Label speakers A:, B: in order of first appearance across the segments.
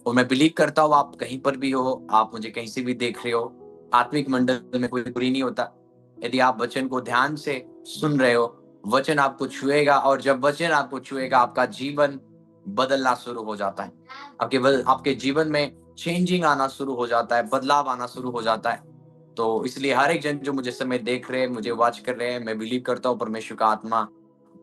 A: और मैं बिलीव करता हूँ आप कहीं पर भी हो, आप मुझे कहीं से भी देख रहे हो, आत्मिक मंडल में कोई बुरी नहीं होता। यदि आप वचन को ध्यान से सुन रहे हो, वचन आपको छुएगा, और जब वचन आपको छुएगा आपका जीवन बदलना शुरू हो जाता है। आपके जीवन में चेंजिंग आना शुरू हो जाता है, बदलाव आना शुरू हो जाता है। तो इसलिए हर एक जन जो मुझे समय देख रहे हैं, मुझे वॉच कर रहे हैं, मैं बिलीव करता हूँ परमेश्वर का आत्मा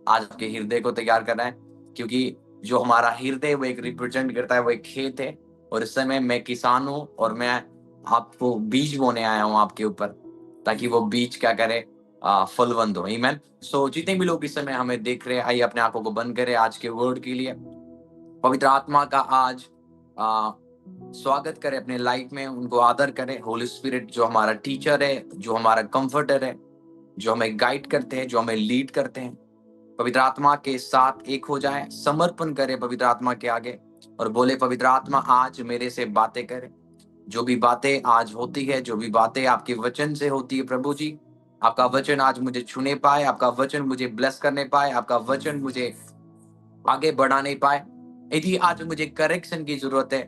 A: आज आपके हृदय को तैयार कर रहा है। क्योंकि जो हमारा हृदय वो एक रिप्रेजेंट करता है, वो एक खेत है। और इस समय मैं किसान हूँ और मैं आपको बीज बोने आया हूँ आपके ऊपर, ताकि वो बीज क्या करे, फलवंत हो। आमीन। सो जितने भी लोग इस समय हमें देख रहे हैं, आइए अपने आंखों को बंद करें आज के वर्ड के लिए। पवित्र आत्मा का आज आ, स्वागत करें अपने लाइफ में, उनको आदर करें। होली स्पिरिट जो हमारा टीचर है, जो हमारा कंफर्टर है, जो हमें गाइड करते हैं, जो हमें लीड करते हैं, पवित्र आत्मा के साथ एक हो जाए, समर्पण करें पवित्र आत्मा के आगे और बोले, पवित्र आत्मा आज मेरे से बातें करे। जो भी बातें आज होती है, जो भी बातें आपके वचन से होती है, प्रभु जी आपका वचन आज मुझे छूने पाए, आपका वचन मुझे ब्लेस करने पाए, आपका वचन मुझे आगे बढ़ाने पाए। यदि आज मुझे करेक्शन की जरूरत है,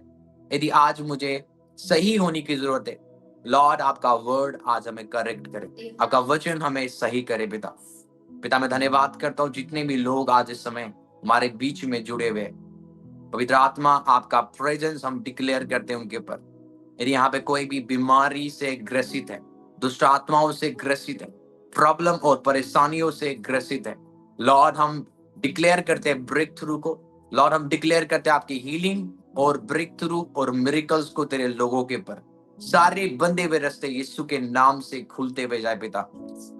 A: यदि आज मुझे सही होने की जरूरत है, लॉर्ड आपका वर्ड आज हमें करेक्ट करे, आपका वचन हमें सही करे। पिता पिता मैं धन्यवाद करता हूँ जितने भी लोग आज इस समय हमारे बीच में जुड़े हुए हैं। पवित्र आत्मा आपका प्रेजेंस हम डिक्लेयर करते हैं उनके ऊपर। यदि यहाँ पे कोई भी बीमारी से ग्रसित है, दुष्ट आत्माओं से ग्रसित है, प्रॉब्लम और परेशानियों से ग्रसित है, लॉर्ड हम डिक्लेयर करते हैं ब्रेक थ्रू को। लॉर्ड हम डिक्लेयर करते हैं आपकी हीलिंग और ब्रेक थ्रू और मिरेकल्स को तेरे लोगों के ऊपर। सारे बंधे हुए रास्ते यीशु के नाम से खुलते हुए जाए पिता।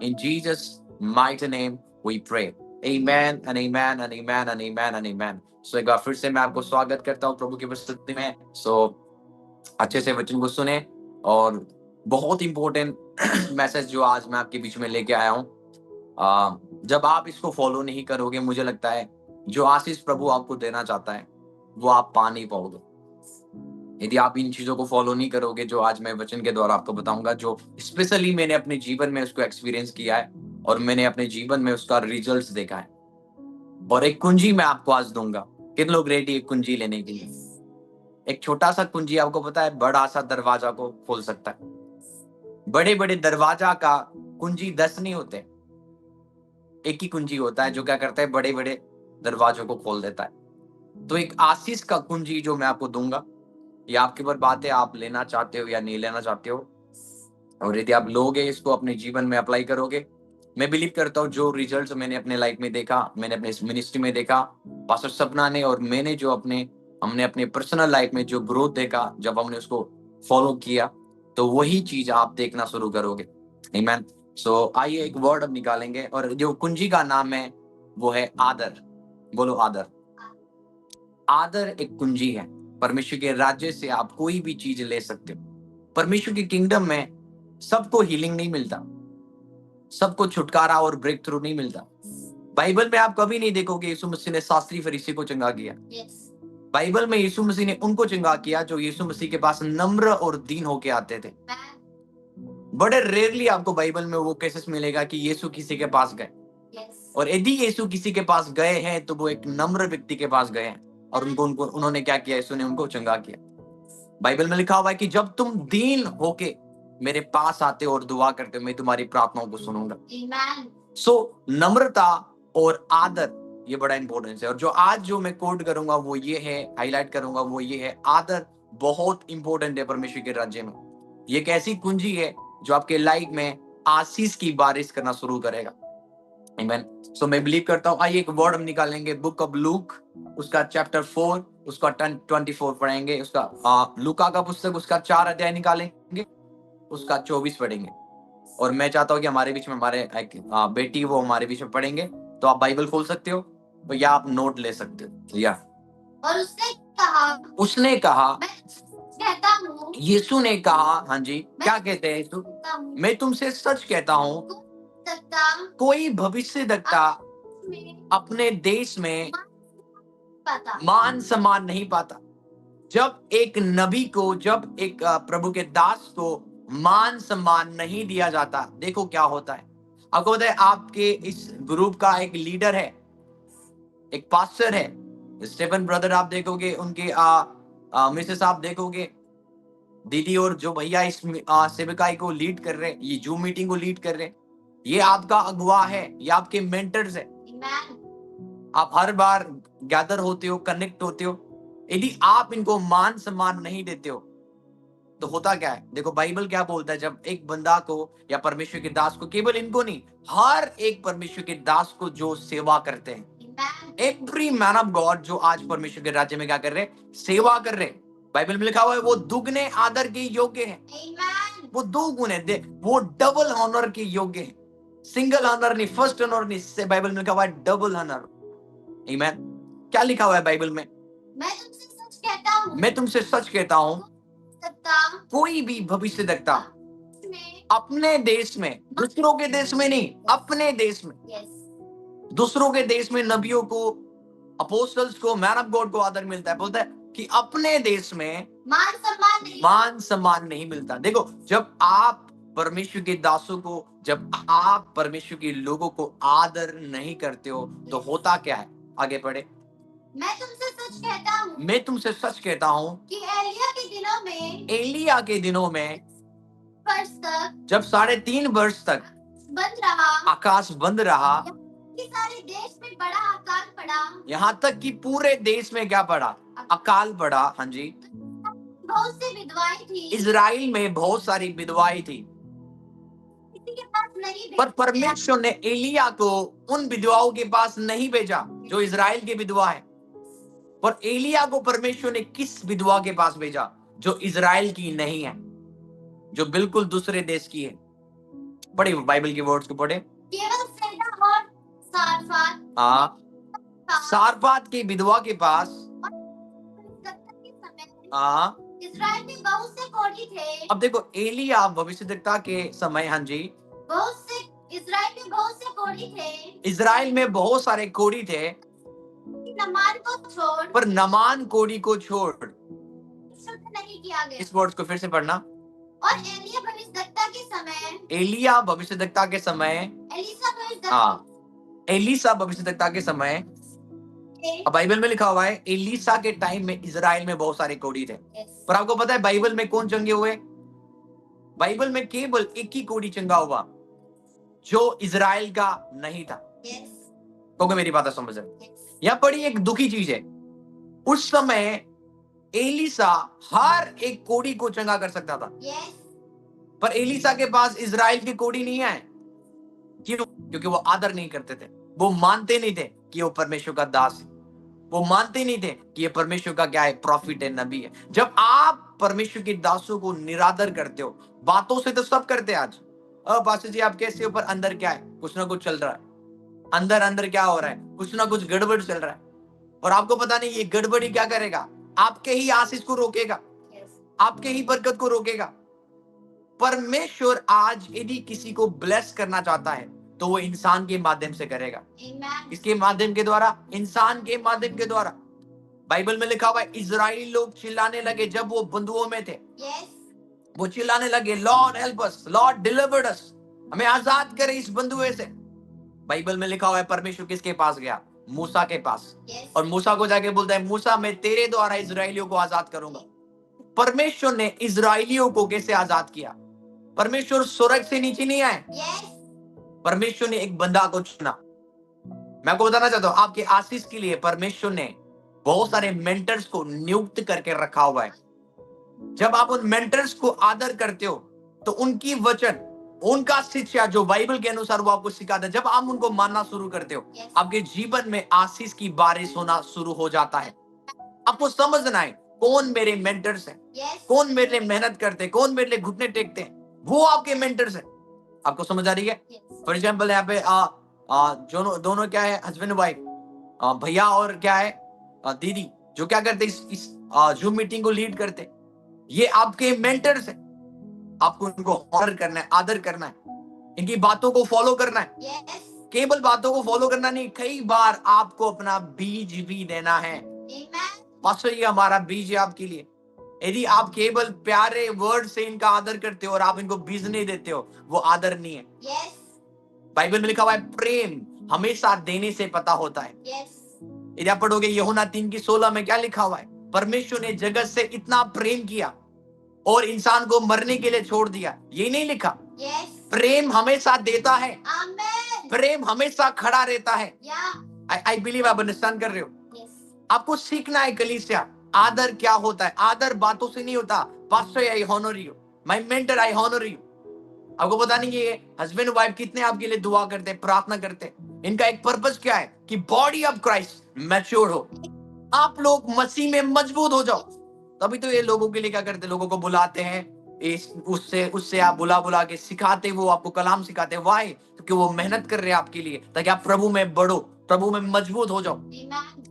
A: In Jesus mighty name we pray, amen and amen and amen and amen and amen. So एक बार फिर से मैं आपको स्वागत करता हूँ प्रभु की उपस्थिति में। सो अच्छे से वचन को सुने, और बहुत इंपॉर्टेंट मैसेज जो आज मैं आपके बीच में लेके आया हूँ। जब आप इसको फॉलो नहीं करोगे, मुझे लगता है जो आशीष प्रभु आपको देना चाहता है वो आप पा नहीं पाओगे। यदि आप इन चीजों को फॉलो नहीं करोगे जो आज मैं वचन के द्वारा आपको बताऊंगा, जो स्पेशली मैंने अपने जीवन में उसको एक्सपीरियंस किया है और मैंने अपने जीवन में उसका रिजल्ट्स देखा है। और एक कुंजी मैं आपको आज दूंगा। कितने लोग रेडी एक कुंजी लेने के लिए? एक छोटा सा कुंजी आपको पता है बड़ा सा दरवाजा को खोल सकता है। बड़े बड़े दरवाजा का कुंजी 10 नहीं होते, एक ही कुंजी होता है जो क्या करता है, बड़े बड़े दरवाजों को खोल देता है। तो एक आशीष का कुंजी जो मैं आपको दूंगा, ये आपके ऊपर बात है, आप लेना चाहते हो या नहीं लेना चाहते हो। और यदि आप लोगे इसको अपने जीवन में अप्लाई करोगे, मैं बिलीव करता हूँ जो रिजल्ट्स मैंने अपने लाइफ में देखा, मैंने अपने मिनिस्ट्री में देखा, पास्टर सपना ने और मैंने जो हमने अपने पर्सनल लाइफ में जो ग्रोथ देखा, जब हमने उसको फॉलो किया, तो वही चीज आप देखना शुरू करोगे। आमीन। सो आइए एक वर्ड अब निकालेंगे, और जो कुंजी का नाम है वो है आदर। बोलो आदर। आदर एक कुंजी है। परमेश्वर के राज्य से आप कोई भी चीज ले सकते हो। परमेश्वर की किंगडम में सबको हीलिंग नहीं मिलता, सबको छुटकारा और ब्रेक थ्रू नहीं मिलता। बाइबल में आप कभी नहीं देखोगे यीशु मसीह ने शास्त्री फरीसी को चंगा किया। बाइबल में यीशु मसीह ने उनको चंगा किया जो यीशु मसीह के पास नम्र और दीन होके आते थे। बड़े रेयरली आपको बाइबल में वो केसेस मिलेगा कि यीशु किसी के पास गए, और यदि यीशु किसी के पास गए हैं तो वो एक नम्र व्यक्ति के पास गए हैं, और उन्होंने क्या किया, यीशु ने उनको चंगा किया। बाइबल में लिखा हुआ है कि जब तुम दीन होके मेरे पास आते हो और दुआ करते हो, मैं तुम्हारी प्रार्थनाओं को सुनूंगा। सो नम्रता और आदर ये बड़ा इंपॉर्टेंस है। और जो आज जो मैं कोट करूंगा वो ये है, हाईलाइट करूंगा वो ये है, आदर बहुत इंपॉर्टेंट है परमेश्वर के राज्य में। ये एक ऐसी कुंजी है जो आपके लाइफ में आशीष की बारिश करना शुरू करेगा। आमीन। सो मैं बिलीव करता हूँ। आइए एक वर्ड हम निकालेंगे, बुक ऑफ लूक, उसका चैप्टर 4, उसका 24 पढ़ेंगे। उसका लूका का पुस्तक, उसका 4 अध्याय निकालेंगे, उसका 24 पढ़ेंगे। और मैं चाहता हूँ कि हमारे बीच में हमारे बेटी वो हमारे बीच में पढ़ेंगे। तो आप बाइबल खोल सकते हो तो या आप नोट ले सकते हो। या और उसने कहा यीशु ने कहा, हाँ जी, क्या कहते हैं यीशु? मैं तुमसे सच कहता हूँ, कोई भविष्य वक्ता अपने देश में मान सम्मान नहीं पाता। जब एक नबी को, जब एक प्रभु के दास को मान सम्मान नहीं दिया जाता, देखो क्या होता है। आपको पता है आपके इस ग्रुप का एक लीडर है, एक पास्टर है, स्टीफन ब्रदर। आप देखोगे उनके मिसेस आप देखोगे, दीदी और जो भैया इस सेविकाई को लीड कर रहे हैं, ये जूम मीटिंग को लीड कर रहे हैं, ये आपका अगुवा है, ये आपके मेंटर्स है। आप हर बार गैदर होते हो, कनेक्ट होते हो। यदि आप इनको मान सम्मान नहीं देते हो तो होता क्या है? देखो बाइबल क्या बोलता है, जब एक बंदा को या परमेश्वर के दास को, केवल इनको नहीं, हर एक परमेश्वर के दास को जो सेवा करते हैं, एवरी मैन ऑफ गॉड जो आज परमेश्वर के राज्य में क्या कर रहे हैं? सेवा कर रहे हैं। बाइबल में लिखा हुआ है वो दुगने आदर के योग्य हैं। वो दो गुण है, वो डबल ऑनर के योग्य है। सिंगल ऑनर नहीं, फर्स्ट ऑनर नहीं, से बाइबल में लिखा हुआ है डबल ऑनर। आमीन। क्या लिखा हुआ है बाइबल में? मैं तुमसे सच कहता हूं, कोई भी भविष्यद्वक्ता अपने देश में, दूसरों के देश में नहीं, अपने देश में, दूसरों के देश में नबियों को, अपोस्टल्स को, मैन ऑफ गॉड को आदर मिलता है, बोलता है कि अपने देश में मान सम्मान नहीं मिलता। देखो, जब आप परमेश्वर के दासों को, जब आप परमेश्वर के लोगों को आदर नहीं करते हो तो होता क्या है? आगे पढ़े। मैं तुमसे सच कहता हूँ कि एलिया के दिनों में जब 3.5 वर्ष तक आकाश बंद रहा, सारे देश में बड़ा अकाल पड़ा, यहाँ तक कि पूरे देश में क्या पड़ा? अकाल पड़ा। हाँ जी। बहुत सी विधवाएं थी, इजराइल में बहुत सारी विधवाएं थी, किसी के पास नहीं, पर परमेश्वर ने एलिया को उन विधवाओं के पास नहीं भेजा जो इजराइल के विधवा है, पर एलिया को परमेश्वर ने किस विधवा के पास भेजा? जो इजराइल की नहीं है, जो बिल्कुल दूसरे देश की है। पढ़े बाइबल के वर्ड्स को पढ़े। केवल और सारफात की विधवा के पास इजराइल में बहुत से कोढ़ी थे। अब देखो, एलिया भविष्यद्वक्ता के समय, हाँ जी, इजराइल में बहुत से कोढ़ी थे, इजराइल में बहुत सारे कोढ़ी थे, नमान को छोड़, पर नमान कोढ़ी को छोड़ नहीं किया गया। इस वर्ड्स को फिर से पढ़ना। और एलिया भविष्यद्वक्ता के समय एलीसा भविष्यद्वक्ता के समय, अब बाइबल में लिखा हुआ है एलीसा के टाइम में इजराइल में बहुत सारे कोढ़ी थे। पर आपको पता है बाइबल में कौन चंगे हुए? बाइबल में केवल एक ही कोढ़ी चंगा हुआ जो इजराइल का नहीं था। क्योंकि मेरी बात समझ रहे? यह बड़ी एक दुखी चीज है। उस समय एलीसा हर एक कोढ़ी को चंगा कर सकता था, पर एलीसा के पास इजराइल की कोढ़ी नहीं है। क्यों? क्योंकि वो आदर नहीं करते थे, वो मानते नहीं थे कि वो परमेश्वर का दास है, वो मानते नहीं थे कि ये परमेश्वर का क्या है? प्रॉफिट है, नबी है। जब आप परमेश्वर के दासों को निरादर करते हो, बातों से तो सब करते हैं आज, पास्टर जी आप कैसे हो, पर अंदर क्या है? कुछ ना कुछ चल रहा है, अंदर क्या हो रहा है? कुछ ना कुछ गड़बड़ चल रहा है, और आपको पता नहीं ये गड़बड़ी क्या करेगा? आपके ही आशीष को रोकेगा, आपके ही बरकत को रोकेगा। परमेश्वर आज यदि किसी को ब्लेस करना चाहता है तो वो इंसान के माध्यम से करेगा। इसके माध्यम के द्वारा, इंसान के माध्यम के द्वारा। बाइबल में लिखा हुआ है इजराइली लोग चिल्लाने लगे जब वो बंधुओं में थे। वो चिल्लाने लगे, lord help us, lord deliver us, हमें आजाद करे इस बंधुए से। बाइबल में लिखा हुआ है परमेश्वर किसके पास गया? मूसा के पास। और मूसा को जाके बोलता है, मूसा मैं तेरे द्वारा इजराइलियों को आजाद करूंगा। परमेश्वर ने इजराइलियों को कैसे आजाद किया? परमेश्वर स्वर्ग से नीचे नहीं आए, परमेश्वर ने एक बंदा को चुना। मैं आपको बताना चाहता हूं, आपके आशीष के लिए परमेश्वर ने बहुत सारे मेंटर्स को नियुक्त करके रखा हुआ है। जब आप उन मेंटर्स को आदर करते हो तो उनकी वचन, उनका शिक्षा जो बाइबल के अनुसार वो आपको सिखाता है, जब आप उनको मानना शुरू करते हो, आपके जीवन में आशीष की बारिश होना शुरू हो जाता है। आपको समझना है कौन मेरे मेंटर्स हैं, कौन मेरे लिए मेहनत करते हैं, कौन मेरे लिए घुटने टेकते हैं, वो आपके मेंटर्स हैं। आपको समझ आ रही है? फॉर एग्जाम्पल यहाँ पे दोनों क्या है? हस्बैंड वाइफ, भैया और क्या है? दीदी, जो क्या करते इस जूम मीटिंग को लीड करते, ये आपके मेंटर्स हैं। आपको उनको ऑनर करना है, आदर करना है, इनकी बातों को फॉलो करना है। केवल बातों को फॉलो करना नहीं, कई बार आपको अपना बीज भी देना है। पास्टर ये हमारा बीज है आपके लिए। यदि आप केवल प्यारे वर्ड से इनका आदर करते हो और आप इनको बीज नहीं देते हो, वो आदर नहीं है। बाइबल में लिखा हुआ है प्रेम हमेशा देने से पता होता है। यदि आप पढ़ोगे यूहन्ना 3:16 में क्या लिखा हुआ है? परमेश्वर ने जगत से इतना प्रेम किया और इंसान को मरने के लिए छोड़ दिया, ये नहीं लिखा? प्रेम हमेशा देता है, प्रेम हमेशा खड़ा रहता है। आई बिलीव आप अंडरस्टैंड कर रहे हो? आपको सीखना है कलीसिया, आदर क्या होता है। आदर बातों से नहीं होता। Pastor I honour you, my mentor I honour you. आपको पता नहीं ये हस्बैंड वाइफ कितने आपके लिए दुआ करते हैं, प्रार्थना करते हैं। इनका एक पर्पस क्या है कि बॉडी ऑफ क्राइस्ट मैच्योर हो, आप लोग मसीह में मजबूत हो जाओ। तभी तो ये लोगों के लिए क्या करते हैं, लोगों को बुलाते हैं, उससे उससे आप बुला बुला के सिखाते, वो आपको कलाम सिखाते हैं। वाई? क्योंकि वो मेहनत कर रहे हैं आपके लिए, ताकि आप प्रभु में बढ़ो, प्रभु में मजबूत हो जाओ।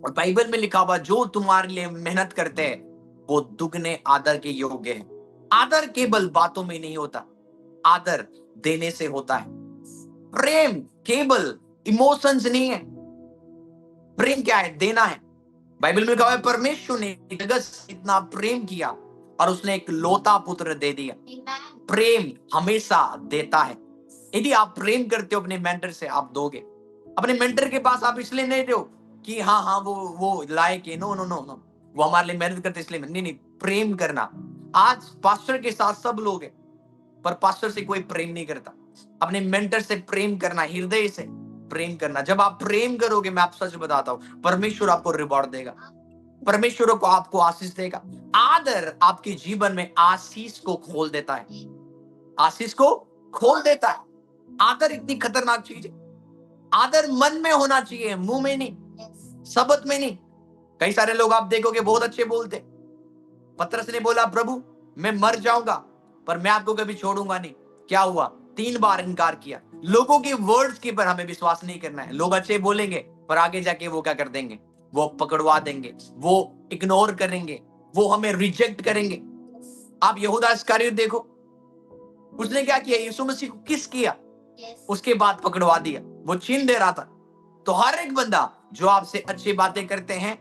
A: और बाइबल में लिखा हुआ, जो तुम्हारे लिए मेहनत करते हैं वो दुगने आदर के योग्य है। आदर केवल बातों में नहीं होता, आदर देने से होता है। प्रेम केवल इमोशंस नहीं है, प्रेम क्या है? देना है। बाइबल में कहा है परमेश्वर ने जगत से इतना प्रेम किया और उसने एक लौता पुत्र दे दिया। प्रेम हमेशा देता है। यदि आप प्रेम करते हो अपने मेंटर से, आप दोगे। अपने मेंटर के पास आप इसलिए नहीं रहो कि हाँ हाँ वो लायक है, नो नो नो नो, वो हमारे लिए मेहनत करते इसलिए नहीं। नहीं, प्रेम करना। आज पास्टर के साथ सब लोग हैं, पर पास्टर से कोई प्रेम नहीं करता। अपने मेंटर से प्रेम करना, हृदय से प्रेम करना। जब आप प्रेम करोगे, मैं आप सच बताता हूं, परमेश्वर आपको रिवॉर्ड देगा, परमेश्वर को आपको आशीष देगा। आदर आपके जीवन में आशीष को खोल देता है, आशीष को खोल देता है। आदर इतनी खतरनाक चीज है। आदर मन में होना चाहिए, मुंह में नहीं, शब्द में नहीं। कई सारे लोग आप देखोगे बहुत अच्छे बोलते। पतरस ने बोला, प्रभु मैं मर जाऊंगा पर मैं आपको कभी छोड़ूंगा नहीं। क्या हुआ? 3 बार इनकार किया। लोगों के वर्ड्स के पर हमें विश्वास नहीं करना है। लोग अच्छे बोलेंगे पर आगे जाके वो क्या कर देंगे? वो पकड़वा देंगे, वो इग्नोर करेंगे, वो हमें रिजेक्ट करेंगे। आप यहूदा इस्करियोत देखो, उसने क्या किया? यीशु मसीह को किस किया, उसके बाद पकड़वा दिया। वो छीन दे रहा था। तो हर एक बंदा जो आपसे अच्छी बातें करते हैं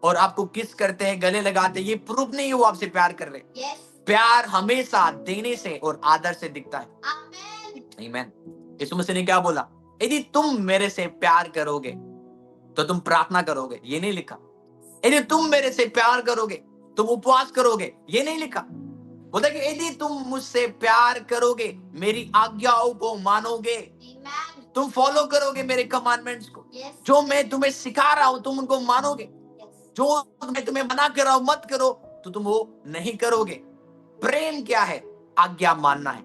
A: और आपको किस करते हैं, गले लगाते हैं, ये प्रूफ नहीं है वो आपसे प्यार कर रहे। प्यार हमेशा देने से और आदर से दिखता है। आमीन। यीशु मसीह ने क्या बोला? यदि तुम मेरे से प्यार करोगे तो तुम प्रार्थना करोगे, ये नहीं लिखा। यदि तुम मेरे से प्यार करोगे तुम उपवास करोगे, ये नहीं लिखा। बोलता कि यदि तुम मुझसे प्यार करोगे, मेरी आज्ञाओं को मानोगे, तुम फॉलो करोगे मेरे कमांडमेंट्स को, जो मैं तुम्हें सिखा रहा हूं तुम उनको मानोगे, जो मैं तुम्हें मना कर रहा हूं मत करो तो तुम वो नहीं करोगे। प्रेम क्या है? आज्ञा मानना है।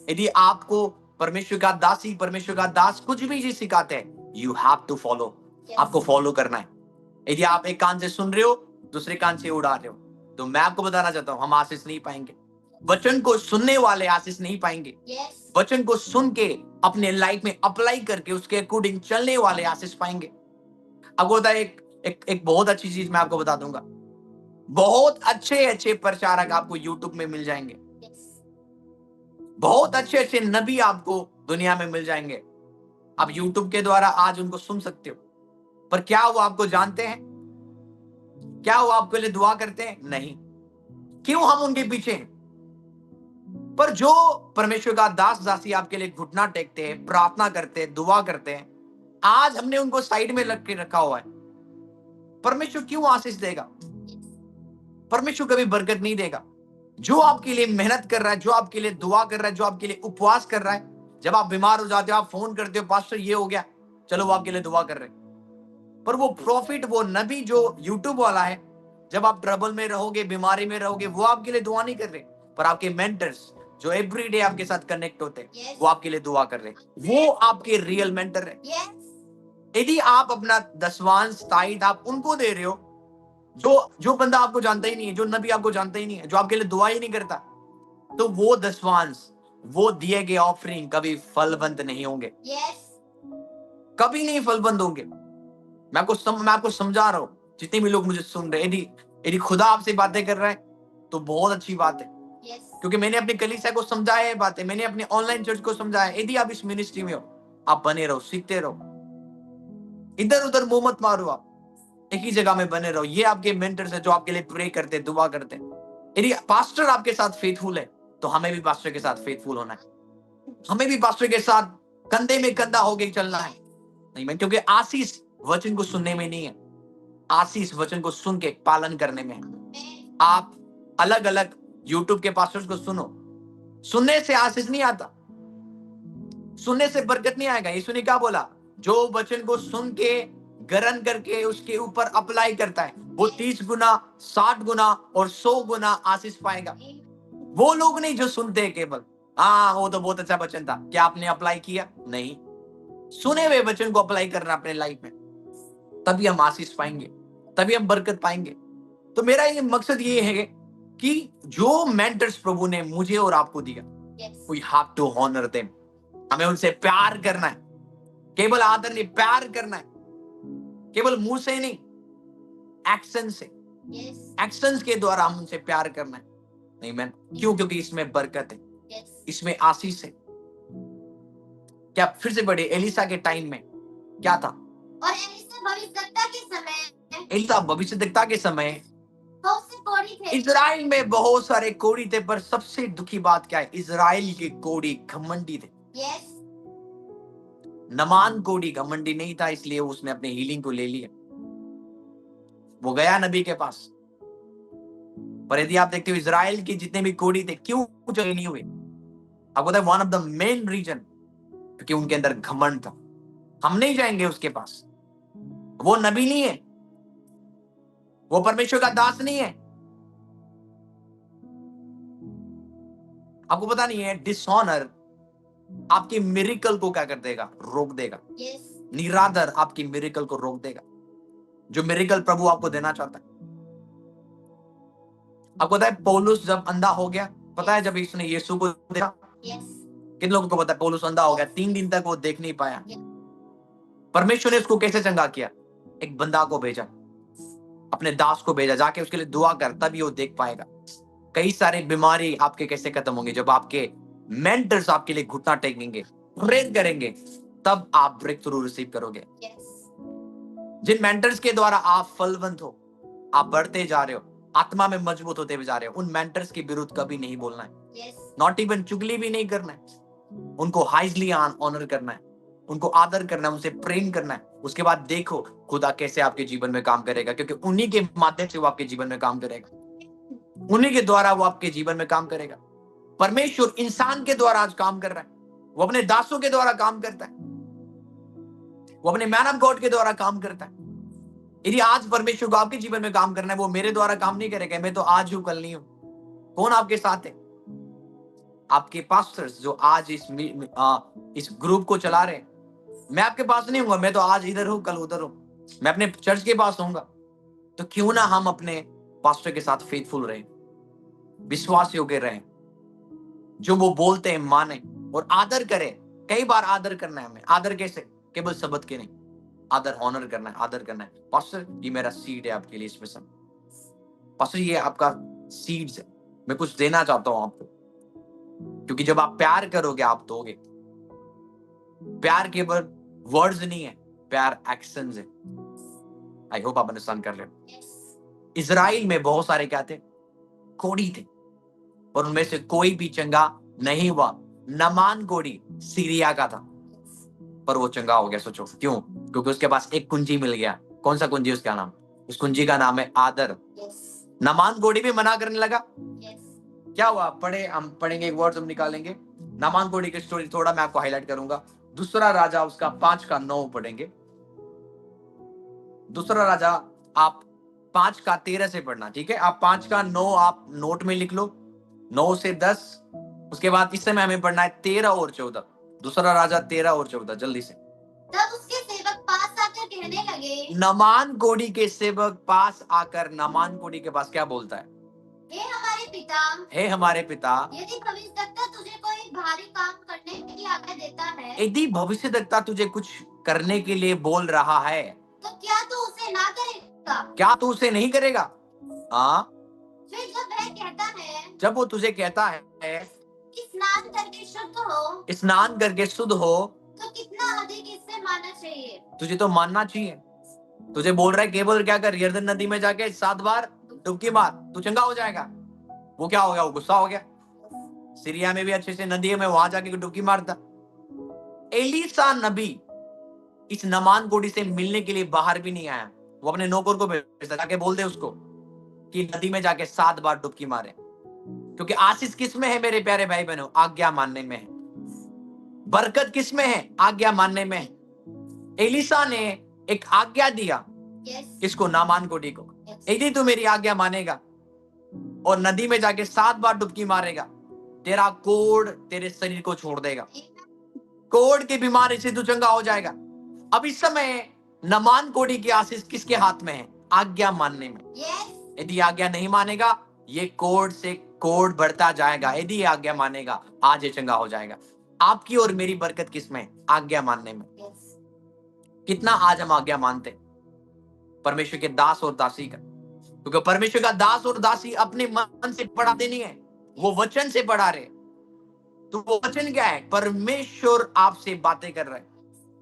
A: यदि आपको परमेश्वर का दासी, परमेश्वर का दास कुछ भी चीज सिखाते हैं, यू हैव टू फॉलो। आपको फॉलो करना है। यदि आप एक कान से सुन रहे हो, दूसरे कान से उड़ा रहे हो, तो मैं आपको बताना चाहता हूं, हम आशीष नहीं पाएंगे। वचन को सुनने वाले आशीष नहीं पाएंगे। वचन को सुन के अपने लाइफ में अप्लाई करके उसके अकॉर्डिंग चलने वाले आशीष पाएंगे। अब होता है एक बहुत अच्छी चीज मैं आपको बता दूंगा। बहुत अच्छे अच्छे प्रचारक आपको यूट्यूब में मिल जाएंगे, बहुत अच्छे अच्छे नबी आपको दुनिया में मिल जाएंगे। आप यूट्यूब के द्वारा आज उनको सुन सकते हो, पर क्या वो आपको जानते हैं? क्या वो आपके लिए दुआ करते हैं? नहीं। क्यों हम उनके पीछे हैं? पर जो परमेश्वर का दास दासी आपके लिए घुटना टेकते हैं, प्रार्थना करते हैं, दुआ करते हैं, आज हमने उनको साइड में रख के रखा हुआ है। परमेश्वर क्यों आशीष देगा? परमेश्वर कभी बरकत नहीं देगा। जो आपके लिए मेहनत कर रहा है, जो आपके लिए दुआ कर रहा है, जो आपके लिए उपवास कर रहा है, जब आप बीमार हो जाते हो आप फोन करते हो, पास्टर ये हो गया, चलो वो आपके लिए दुआ कर रहे हैं। पर वो प्रॉफिट, वो नबी जो यूट्यूब वाला है, जब आप ट्रबल में रहोगे, बीमारी में रहोगे, वो आपके लिए दुआ नहीं कर रहे। पर आपके मेंटर्स जो एवरीडे आपके साथ कनेक्ट होते हैं, वो आपके लिए दुआ कर रहे हैं। वो आपके रियल मेंटर है। यदि आप अपना दसवांश ताईत आप उनको दे रहे हो, जो बंदा आपको जानता ही नहीं है, जो नबी आपको जानता ही नहीं है, जो आपके लिए दुआ ही नहीं करता, तो वो दसवांश, वो दिए गए ऑफरिंग कभी फलवंत नहीं होंगे। कभी नहीं फलवंत होंगे। मैं आपको समझा रहा हूं, जितने भी लोग मुझे सुन रहे हैं, यदि खुदा आपसे बातें कर रहा है तो बहुत अच्छी बात है। क्योंकि मैंने अपनी कलीसिया को समझाया है बातें, मैंने अपने ऑनलाइन चर्च को समझाया। यदि आप इस मिनिस्ट्री में हो, आप बने रहो, सीखते रहो, इधर उधर मुंह मत मारो, आप एक ही जगह में बने रहो। ये आपके मेंटर्स है जो आपके लिए प्रे करते, दुआ करते। यदि पास्टर आपके साथ फेथफुल है तो हमें भी पास्टर के साथ फेथफुल होना है। हमें भी पास्टर के साथ कंधे में कंधा होके चलना है। नहीं, मैं क्योंकि आशीष वचन को सुनने में नहीं है, आशीष वचन को सुन के पालन करने में है। आप अलग अलग यूट्यूब के पास्टर्स को सुनो, सुनने से आशीष नहीं आता, सुनने से बरकत नहीं आएगा। यीशु ने क्या बोला? जो वचन को सुन के ग्रहण करके उसके ऊपर अप्लाई करता है वो 30 गुना, 60 गुना और 100 गुना आशीष पाएगा। वो लोग नहीं जो सुनते हैं केवल, हाँ वो तो बहुत अच्छा वचन था, क्या आपने अप्लाई किया? नहीं। सुने हुए वचन को अप्लाई करना अपने लाइफ में, तभी हम आशीष पाएंगे, तभी हम बरकत पाएंगे। तो मेरा ये मकसद ये है कि जो मेंटर्स प्रभु ने मुझे और आपको दिया, we have to honour them. हमें उनसे प्यार करना है, केवल आदर नहीं, प्यार करना है, केवल मुंह से नहीं, एक्शन से। एक्शंस के द्वारा हम उनसे प्यार करना है। आमीन। क्यों? क्योंकि इसमें बरकत है, इसमें आशीष है। क्या फिर से पढ़े, एलिसा के टाइम में क्या था?
B: और
A: एलिसा भविष्यद्वक्ता के समय
B: बहुत से कोढ़ी थे।
A: इजराइल में बहुत सारे कोढ़ी थे, पर सबसे दुखी बात क्या है? इजराइल के कोढ़ी घमंडी थे। नमान कोढ़ी घमंडी नहीं था, इसलिए उसने अपने हीलिंग को ले लिया। वो गया नबी के पास, पर यदि आप देखते हो इजराइल के जितने भी कोढ़ी थे क्यों जय नहीं हुए? आपको पता है one of the main reason, क्योंकि उनके अंदर घमंड था। हम नहीं जाएंगे उसके पास, वो नबी नहीं है, वो परमेश्वर का दास नहीं है। आपको पता नहीं है डिसऑनर आपकी मिरेकल को क्या कर देगा? रोक देगा। निरादर आपकी मिरेकल को रोक देगा, जो मिरेकल प्रभु आपको देना चाहता है। आपको पता है पौलुस जब अंधा हो गया, पता है जब इसने यीशु को देखा, किन लोगों को पता है पौलुस अंधा हो गया, 3 दिन तक वो देख नहीं पाया। परमेश्वर ने उसको कैसे चंगा किया? एक बंदा को भेजा, अपने दास को भेजा, जाके उसके लिए दुआ कर, तभी वो देख पाएगा। कई सारे बीमारी आपके कैसे खत्म होंगे? जब आपके मेंटर्स आपके लिए घुटना टेकेंगे, प्रेयर करेंगे, तब आप ब्रेक थ्रू रिसीव करोगे। जिन मेंटर्स के द्वारा आप फलवंत हो, आप बढ़ते जा रहे हो, आत्मा में मजबूत होते हुए जा रहे हो, उन मेंटर्स के विरुद्ध कभी नहीं बोलना है। नॉट इवन चुगली भी नहीं करना है, उनको हाइली ऑनर करना है, उनको आदर करना है, उनसे प्रेम करना है। उसके बाद देखो खुदा कैसे आपके जीवन में काम करेगा, क्योंकि उन्हीं के माध्यम से वो आपके जीवन में काम करेगा, उन्हीं के द्वारा वो आपके जीवन में काम करेगा। परमेश्वर इंसान के द्वारा आज काम कर रहा है, वो अपने दासों के द्वारा काम करता है, वो अपने मैन ऑफ गॉड के द्वारा काम करता है। यदि आज परमेश्वर को आपके जीवन में काम करना है, वो मेरे द्वारा काम नहीं करेगा, मैं तो आज हूं कल नहीं हूं। कौन आपके साथ है? आपके पास्टर्स जो आज इस ग्रुप को चला रहे हैं। मैं आपके पास नहीं हूँ, मैं तो आज इधर हूं कल उधर हूं, मैं अपने चर्च के पास होऊंगा। तो क्यों ना हम अपने पास्टर के साथ फेथफुल रहे, विश्वास योग्य रहे, जो वो बोलते हैं माने और आदर करें। कई बार आदर करना है हमें। आदर कैसे? केवल शब्द के नहीं, आदर ऑनर करना है, आदर करना है। पास्टर ये मेरा सीड है आपके लिए स्पेशल, पास्टर ये आपका सीड्स है, मैं कुछ देना चाहता हूं आपको। क्योंकि जब आप प्यार करोगे आप दोगे। प्यार केवल वर्ड्स नहीं है, प्यार एक्शंस है। आई होप आप अंडरस्टैंड कर रहे हो। इजराइल में बहुत सारे क्या थे? कोढ़ी थे, और उनमें से कोई भी चंगा नहीं हुआ। नमान कोढ़ी सीरिया का था, पर वो चंगा हो गया। सोचो क्यों? क्योंकि उसके पास एक कुंजी मिल गया। कौन सा कुंजी? उसका नाम, उस कुंजी का नाम है आदर। नमान कोढ़ी भी मना करने लगा। क्या हुआ? हम पढ़ेंगे, एक वर्ड हम निकालेंगे। नमान कोढ़ी की स्टोरी थोड़ा मैं आपको हाईलाइट करूंगा। दूसरा राजा उसका 5:9 पढ़ेंगे। दूसरा राजा आप 5:13 से पढ़ना, ठीक है? आप 5:9 आप नोट में लिख लो, 9 से 10। उसके बाद इस समय हमें पढ़ना है 13 और 14। दूसरा राजा 13 और 14, जल्दी से।
B: तब उसके सेवक पास आकर कहने लगे,
A: नमान कोढ़ी के सेवक पास आकर नमान कोढ़ी के पास क्या बोलता है?
B: हे हमारे पिता,
A: हे हमारे पिता,
B: यदि भविष्यद्वक्ता तुझे कोई भारी काम करने की आज्ञा देता है,
A: यदि भविष्यद्वक्ता तुझे कुछ करने के लिए बोल रहा है,
B: तो क्या तू उसे ना करेगा?
A: क्या तू उसे नहीं करेगा? हाँ।
B: फिर जब वह कहता है,
A: जब वो तुझे कहता है
B: स्नान करके शुद्ध हो,
A: स्नान करके शुद्ध हो,
B: तो कितना अधिक इससे मानना चाहिए।
A: तुझे तो मानना चाहिए। तुझे बोल रहा है केवल क्या कर? यर्दन नदी में जाके 7 बार डुबकी मार, तू चंगा हो जाएगा। वो क्या हो गया? वो गुस्सा हो गया। सीरिया में भी अच्छे से नदी में, वहां जाके डुबकी मारता। एलीसा नबी इस नमान कोढ़ी से मिलने के लिए बाहर भी नहीं आया, वो अपने नौकर को भेजता, जाके बोल दे उसको कि नदी में जाके 7 बार डुबकी मारे, क्योंकि आशीष किस में है मेरे प्यारे भाई बहनों? आज्ञा मानने में है। बरकत किस में है? आज्ञा मानने में है। एलिसा ने एक आज्ञा दिया, किसको? नामान कोढ़ी को। यदि तू मेरी आज्ञा मानेगा और नदी में जाके 7 बार डुबकी मारेगा, तेरा कोढ़ तेरे शरीर को छोड़ देगा, कोढ़ की बीमारी से तू चंगा हो जाएगा। अब इस समय नामान कोढ़ी की आशीष किसके हाथ में है? आज्ञा मानने में। यदि आज्ञा नहीं मानेगा, ये कोढ़ से कोढ़ बढ़ता जाएगा। यदि आज्ञा मानेगा, आज ये चंगा हो जाएगा। आपकी और मेरी बरकत किसमें है? आज्ञा मानने में। कितना आज हम आज्ञा मानते हैं परमेश्वर के दास और दासी का? क्योंकि परमेश्वर का दास और दासी अपने मन से पढ़ाते नहीं है, वो वचन से पढ़ा रहे। तो वो वचन क्या है? परमेश्वर आपसे बातें कर रहे हैं।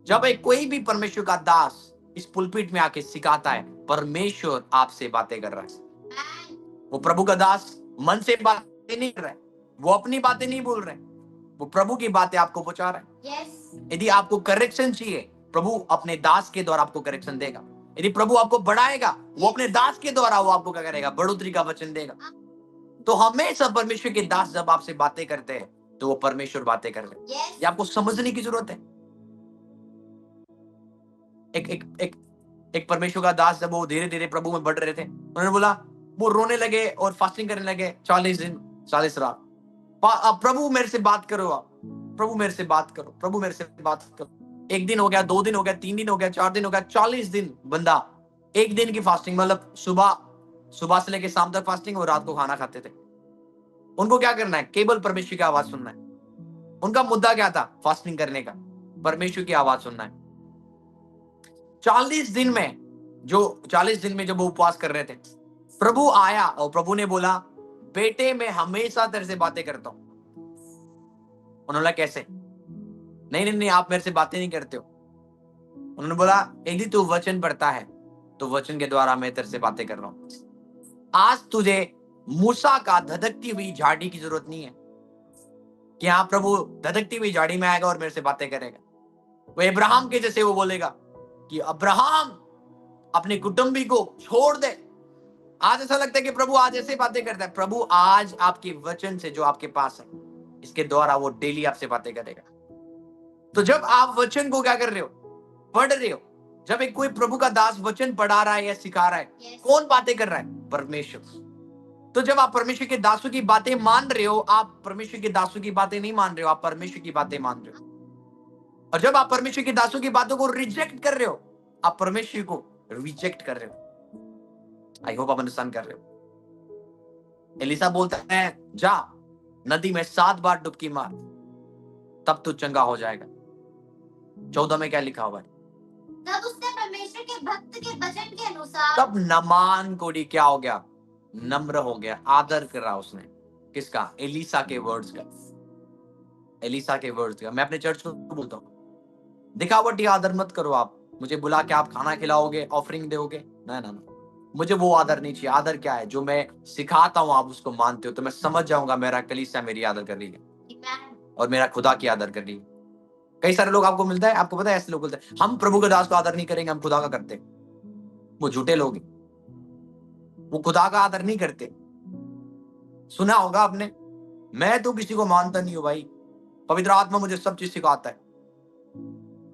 A: जब एक कोई भी परमेश्वर का दास इस पुलपिट में आके सिखाता है, परमेश्वर आपसे बातें कर रहा है। वो प्रभु का दास मन से बातें नहीं कर रहा है, वो अपनी बातें नहीं बोल रहे, वो प्रभु की बातें आपको पहुंचा रहा है। यदि आपको करेक्शन चाहिए, प्रभु अपने दास के द्वारा आपको करेक्शन देगा। यदि प्रभु आपको बढ़ाएगा, वो अपने दास के द्वारा वो आपको क्या करेगा? बढ़ोतरी का वचन देगा। तो हमेशा परमेश्वर के दास जब आपसे बातें करते हैं, तो वो परमेश्वर बातें कर रहे हैं। ये आपको समझने की जरूरत है। एक परमेश्वर का दास, जब वो धीरे धीरे प्रभु में बढ़ रहे थे, उन्होंने बोला, वो रोने लगे और फास्टिंग करने लगे 40 दिन 40 रात। प्रभु मेरे से बात करो, आप प्रभु मेरे से बात करो, प्रभु मेरे से बात करो। 1 दिन हो गया, 2 दिन हो गया, 3 दिन हो गया, 4 दिन हो गया, 40 दिन बंदा 1 दिन की फास्टिंग, मतलब सुबह से लेकर शाम तक फास्टिंग और रात को खाना खाते थे। उनको क्या करना है? केवल परमेश्वर की आवाज सुनना है। उनका मुद्दा क्या था? फास्टिंग करने का, परमेश्वर की आवाज सुनना है। 40 दिन में जब वो उपवास कर रहे थे, प्रभु आया और प्रभु ने बोला, बेटे मैं हमेशा तेरे से बातें करता हूं। उन्होंने बोला, कैसे? नहीं, आप मेरे से बातें नहीं करते हो। उन्होंने बोला, यदि तू वचन पढ़ता है तो वचन के द्वारा मैं तेरे से बातें कर रहा हूं। आज तुझे मूसा का धधकती हुई झाड़ी की जरूरत नहीं है कि हाँ प्रभु धधकती हुई झाड़ी में आएगा और मेरे से बातें करेगा। वो अब्राहम के जैसे वो बोलेगा कि अब्राहम अपने कुटुंबी को छोड़ दे। आज ऐसा लगता है कि प्रभु आज ऐसे बातें करता है। प्रभु आज आपके वचन से, जो आपके पास है, इसके द्वारा वो डेली आपसे बातें करेगा। तो जब आप वचन को क्या कर रहे हो? पढ़ रहे हो। जब एक कोई प्रभु का दास वचन पढ़ा रहा है या सिखा रहा है, कौन बातें कर रहा है? परमेश्वर। तो जब आप परमेश्वर के दासों की बातें मान रहे हो, आप परमेश्वर के दासों की बातें नहीं मान रहे हो, आप परमेश्वर की बातें मान रहे हो। और जब आप परमेश्वर की दासों की बातों को रिजेक्ट कर रहे हो, आप परमेश्वर को रिजेक्ट कर रहे हो। आई होप आप अंडरस्टैंड कर रहे हो। एलिसा बोलता है, जा नदी में 7 बार डुबकी मार, तब तू चंगा हो जाएगा। 14 में क्या लिखा हुआ है?
B: तब उसने परमेश्वर के भक्त के वचन के अनुसार,
A: तब नामान कोढ़ी क्या हो गया? नम्र हो गया, आदर करा उसने। किसका? एलिसा के वर्ड्स का। एलिसा के वर्ड्स का। मैं अपने चर्च को बोलता हूँ, दिखावटी आदर मत करो। आप मुझे बुला के आप खाना खिलाओगे, ऑफरिंग दोगे, ना, मुझे वो आदर नहीं चाहिए। आदर क्या है? जो मैं सिखाता हूँ आप उसको मानते हो, तो मैं समझ जाऊंगा मेरा कलीसिया मेरी आदर कर रही है और मेरा खुदा की आदर कर रही है। कई सारे लोग आपको मिलता है, आपको पता है, ऐसे लोग बोलते हैं, हम प्रभु के दास को आदर नहीं करेंगे, हम खुदा का करते। वो झूठे लोग हैं, वो खुदा का आदर नहीं करते। सुना होगा आपने, मैं तो किसी को मानता नहीं हूं भाई, पवित्र आत्मा मुझे सब चीज सिखाता है,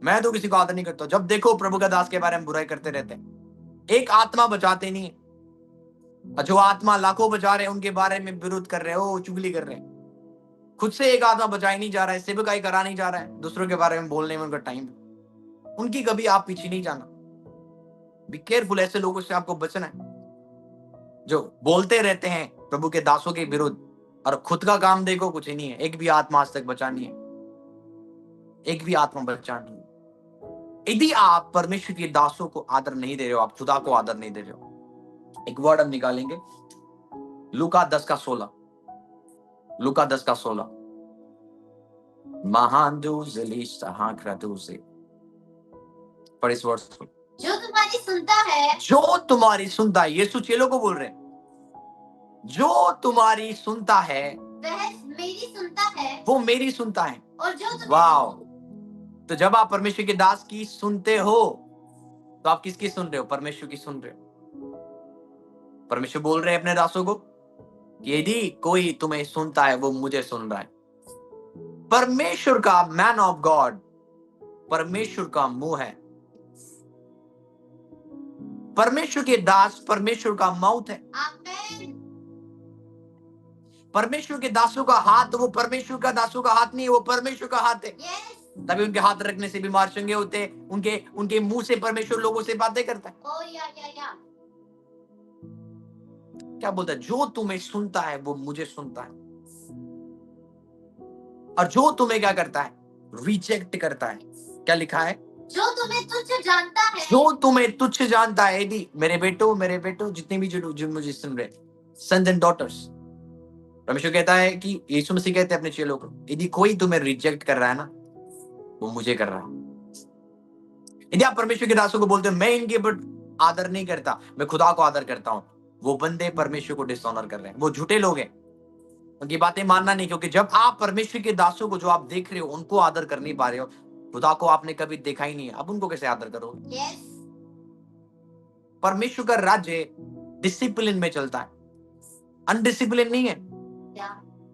A: मैं तो किसी को आदर नहीं करता। जब देखो प्रभु का दास के बारे में बुराई करते रहते हैं। एक आत्मा बचाते नहीं है, जो आत्मा लाखों बचा रहे हैं उनके बारे में विरोध कर रहे हो, चुगली कर रहे हैं। खुद से एक आत्मा बचाई नहीं जा रहा है, सेवकाई करा नहीं जा रहा है, दूसरों के बारे में बोलने में उनका टाइम। उनकी कभी आप पीछे नहीं जाना। बी केयरफुल, ऐसे लोगों से आपको बचना है जो बोलते रहते हैं प्रभु के दासों के विरुद्ध, और खुद का काम देखो कुछ ही नहीं है। एक भी आत्मा आज तक बचानी है, एक भी आत्मा बचानी है। यदि आप परमेश्वर के दासों को आदर नहीं दे रहे हो, आप खुदा को आदर नहीं दे रहे हो। एक वर्ड हम निकालेंगे, लूका 10:16। लूका 10:16। पर इस वर्ड को,
B: जो तुम्हारी सुनता है,
A: जो तुम्हारी सुनता है, यीशु चेलों को बोल रहे हैं, जो तुम्हारी सुनता है
B: वह मेरी सुनता है,
A: वो मेरी सुनता है।
B: और जो
A: वाओ! तो जब आप परमेश्वर के दास की सुनते हो, तो आप किसकी सुन रहे हो? परमेश्वर की सुन रहे हो। परमेश्वर बोल रहे हैं अपने दासों को कि यदि कोई तुम्हें सुनता है वो मुझे सुन रहा है। परमेश्वर का मैन ऑफ गॉड, परमेश्वर का मुंह है। परमेश्वर के दास परमेश्वर का माउथ है।
B: आमेन।
A: परमेश्वर के दासों का हाथ वो परमेश्वर का दासों का हाथ नहीं है, वो परमेश्वर का हाथ है।
B: यस।
A: तभी उनके हाथ रखने से बीमार चंगे होते हैं। उनके उनके मुंह से परमेश्वर लोगों से बातें करता है।
B: ओ या।
A: क्या बोलता है? जो तुम्हें सुनता है वो मुझे सुनता है, और जो तुम्हें क्या करता है? रिजेक्ट करता है। क्या लिखा है?
B: जो तुम्हें तुच्छ जानता है।
A: जो तुम्हें तुच्छ जानता है। यदि मेरे बेटो जितने भी जो मुझे सुन रहे, सन्स एंड डॉटर्स, परमेश्वर कहता है कि यीशु मसीह कहते हैं अपने चेलों को, यदि कोई तुम्हें रिजेक्ट कर रहा है ना, वो मुझे कर रहा है। यदि आप परमेश्वर के दासों को बोलते हो मैं इनके पर आदर नहीं करता, मैं खुदा को आदर करता हूं, वो बंदे परमेश्वर को डिसऑनर कर रहे हैं। वो झूठे लोग हैं, उनकी बातें मानना नहीं। क्योंकि जब आप परमेश्वर के दासों को जो आप देख रहे हो उनको आदर कर नहीं पा रहे हो, खुदा को आपने कभी देखा ही नहीं है, अब उनको कैसे आदर करोगे?
B: यस।
A: परमेश्वर का राज्य डिसिप्लिन में चलता है, अनडिसिप्लिन नहीं है।
B: या।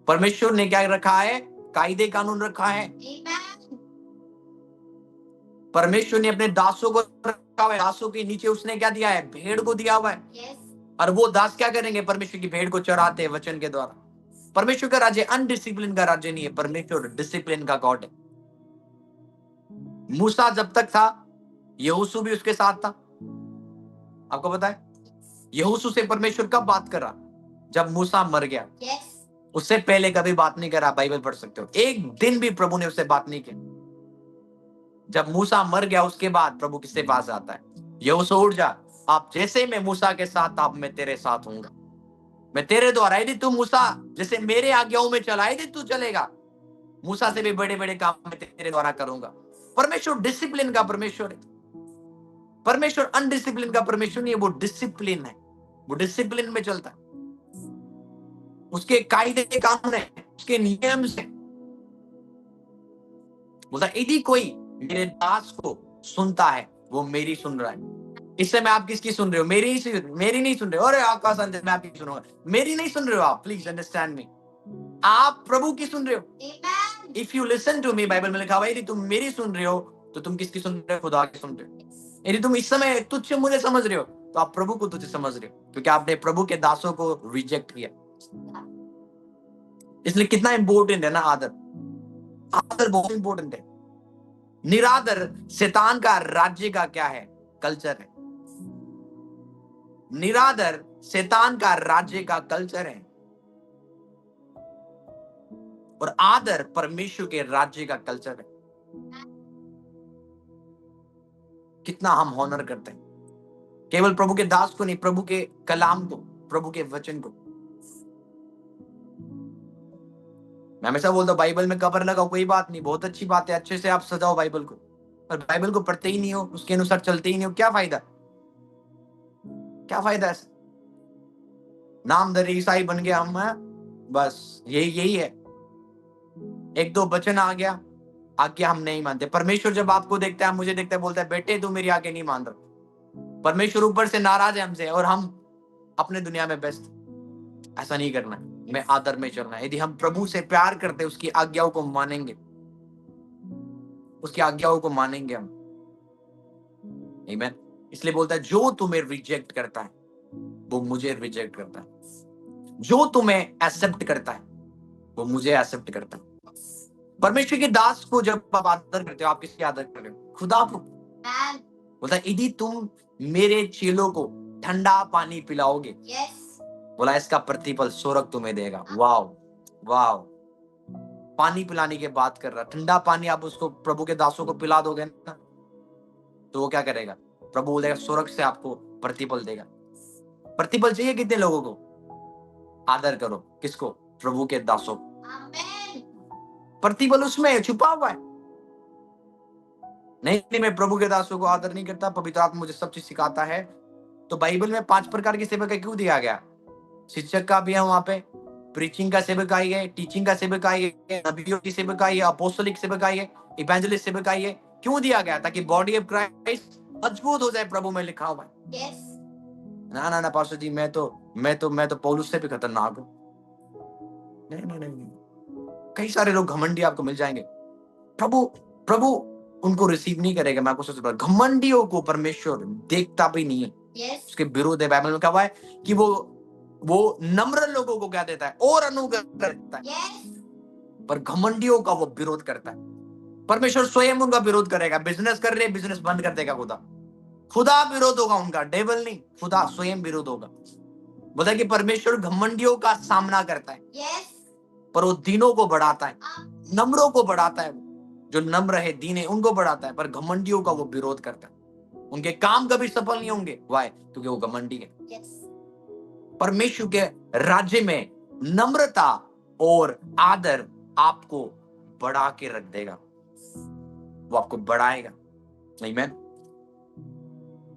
A: परमेश्वर ने क्या रखा है? कायदे कानून रखा है।
B: आमेन।
A: परमेश्वर ने अपने दासों को रखा हुआ है। दासों के नीचे उसने क्या दिया है? भेड़ को दिया हुआ है।
B: यस।
A: और वो दास क्या करेंगे? परमेश्वर की भेड़ को चराते हैं वचन के द्वारा। परमेश्वर का राज्य अनडिसिप्लिन का राज्य नहीं है, परमेश्वर डिसिप्लिन का गॉड है। मूसा जब तक था, यहोशू भी उसके साथ था। आपको पता है यहोशू से परमेश्वर कब बात करा? जब मूसा मर गया।
B: यस।
A: उससे पहले कभी बात नहीं करा। बाइबल पढ़ सकते हो, एक दिन भी प्रभु ने उससे बात नहीं की। जब मूसा मर गया उसके बाद प्रभु किसके पास आता है? यहोशू उठ जा, आप जैसे मैं मूसा के साथ था, मैं तेरे साथ हूंगा। मैं तेरे द्वारा, यदि तू मूसा जैसे मेरे आज्ञाओं में चला, यदि तू चलेगा, मूसा से भी बड़े बड़े काम मैं तेरे द्वारा करूंगा। परमेश्वर डिसिप्लिन का परमेश्वर है। परमेश्वर अनडिसिप्लिन का परमेश्वर नहीं है, वो डिसिप्लिन है। वो डिसिप्लिन में चलता है, उसके कायदे कानून है, उसके नियम से। बोलता यदि कोई मेरे दास को सुनता है वो मेरी सुन रहा है। इस समय आप किसकी सुन रहे हो? मेरी नहीं सुन रहे हो। अरे आकाश अंजन, मैं आपकी सुनूंगा। मेरी नहीं सुन रहे हो आप, प्लीज अंडरस्टैंड मी। आप प्रभु की सुन रहे हो।
B: Amen.
A: If you listen to me, Bible में लिखा हुआ है यदि तुम मेरी सुन रहे हो तो तुम किसकी सुन रहे हो? खुदा की सुन रहे हो। यदि तुम इस समय तुच्छ मुझे समझ रहे हो तो आप प्रभु को तुच्छ समझ रहे हो, क्योंकि आपने प्रभु के दासों को रिजेक्ट किया। इसलिए कितना इंपॉर्टेंट है ना आदर। आदर बहुत इंपॉर्टेंट है। निरादर शैतान का राज्य का क्या है? कल्चर है। निरादर शैतान का राज्य का कल्चर है, और आदर परमेश्वर के राज्य का कल्चर है। कितना हम हॉनर करते हैं केवल प्रभु के दास को नहीं, प्रभु के कलाम को, प्रभु के वचन को। मैं हमेशा बोलता हूं बाइबल में कवर लगाओ, कोई बात नहीं, बहुत अच्छी बात है, अच्छे से आप सजाओ बाइबल को, पर बाइबल को पढ़ते ही नहीं हो, उसके अनुसार चलते ही नहीं हो, क्या फायदा? क्या फायदा है? नामधारी ईसाई बन गया हम हैं? बस यही है। एक दो वचन आ गया, आज्ञा हम नहीं मानते। परमेश्वर जब आपको देखता है, मुझे देखता है, बोलता है बेटे तू मेरी आज्ञा नहीं मान रहा। परमेश्वर ऊपर से नाराज है हमसे, और हम अपने दुनिया में व्यस्त। ऐसा नहीं करना, मैं आदर में चलना है। यदि हम प्रभु से प्यार करते हैं, उसकी आज्ञाओं को मानेंगे, उसकी आज्ञाओं को मानेंगे हम। आमीन। इसलिए बोलता है जो तुम्हें रिजेक्ट करता है वो मुझे रिजेक्ट करता है, जो तुम्हें एक्सेप्ट करता है वो मुझे एक्सेप्ट करता है। परमेश्वर के दास को जब आप आदर करते हो, आप किसकी आदर कर रहे हो? खुदा को। बोलता है यदि तुम मेरे चेलों को ठंडा पानी पिलाओगे,
B: यस।
A: बोला इसका प्रतिफल स्वर्ग तुम्हें देगा। वाव वाव, पानी पिलाने की बात कर रहा। ठंडा पानी आप उसको, प्रभु के दासों को पिला दोगे ना, तो वो क्या करेगा? प्रभु बोलेगा स्वर्ग से आपको प्रतिफल देगा। प्रतिफल चाहिए कितने लोगों को? आदर करो। किसको? प्रभु के दासों को।
B: आमेन।
A: प्रतिफल उसमें छुपा हुआ है। नहीं, मैं प्रभु के दासों को आदर नहीं करता, पवित्र आत्मा मुझे सब चीज सिखाता है। तो बाइबल में 5 प्रकार की सेवकाई क्यों दिया गया? शिक्षक का भी है वहां पे, प्रीचिंग का सेवकाई है, टीचिंग का सेवकाई है, नबियों की सेवकाई है, अपोस्टलिक सेवकाई है, इवेंजलिस्ट सेवकाई है। क्यों दिया गया? ताकि बॉडी ऑफ क्राइस्ट मजबूत हो जाए प्रभु में, लिखा हुआ है।
B: Yes.
A: ना ना ना पास्टर जी, मैं तो पौलुस से भी खतरनाक हूँ। नहीं नहीं नहीं, कई सारे लोग घमंडी आपको मिल जाएंगे, प्रभु प्रभु उनको रिसीव नहीं करेगा। मैं आपको सच बता, घमंडियों को परमेश्वर देखता भी नहीं है।
B: Yes.
A: उसके विरोध है। बाइबल में कहा हुआ है कि वो नम्र लोगों को क्या देता है, और अनुग्रह करता है।
B: Yes.
A: पर घमंडियों का वो विरोध करता है। परमेश्वर स्वयं उनका विरोध करेगा। बिजनेस कर रहे, बिजनेस बंद कर देगा खुदा विरोध होगा उनका, डेविल नहीं, खुदा स्वयं विरोध होगा। बोला कि परमेश्वर घमंडियों का सामना करता है।
B: Yes.
A: पर वो दीनों को बढ़ाता है, नम्रों को बढ़ाता है। जो नम्र है, दीन है, उनको बढ़ाता है। पर घमंडियों का वो विरोध करता है। उनके काम कभी सफल नहीं होंगे। वाई? क्योंकि वो घमंडी है।
B: Yes.
A: परमेश्वर के राज्य में नम्रता और आदर आपको बढ़ा के रख देगा। वो आपको बढ़ाएगा। आमीन।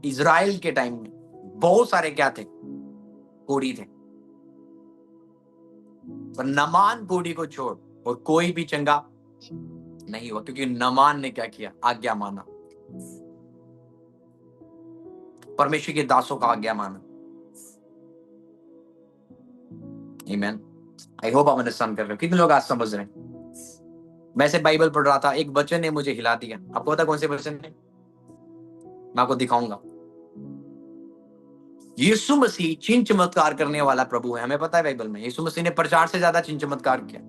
A: इज़राइल के टाइम में बहुत सारे क्या थे, कोढ़ी थे, पर नामान कोढ़ी को छोड़ और कोई भी चंगा नहीं हुआ, क्योंकि नामान ने क्या किया, आज्ञा माना, परमेश्वर के दासों का आज्ञा माना। आमीन। आई होप आप अंडरस्टैंड कर रहे हो। कितने लोग आज समझ रहे हैं? मैं से बाइबल पढ़ रहा था, एक वचन ने मुझे हिला दिया। आपको पता कौन से वचन ने? मैं आपको दिखाऊंगा। यीशु मसीह चिन्ह चमत्कार करने वाला प्रभु है। हमें पता है बाइबल में यीशु मसीह ने प्रचार से ज्यादा चिन्ह चमत्कार किया।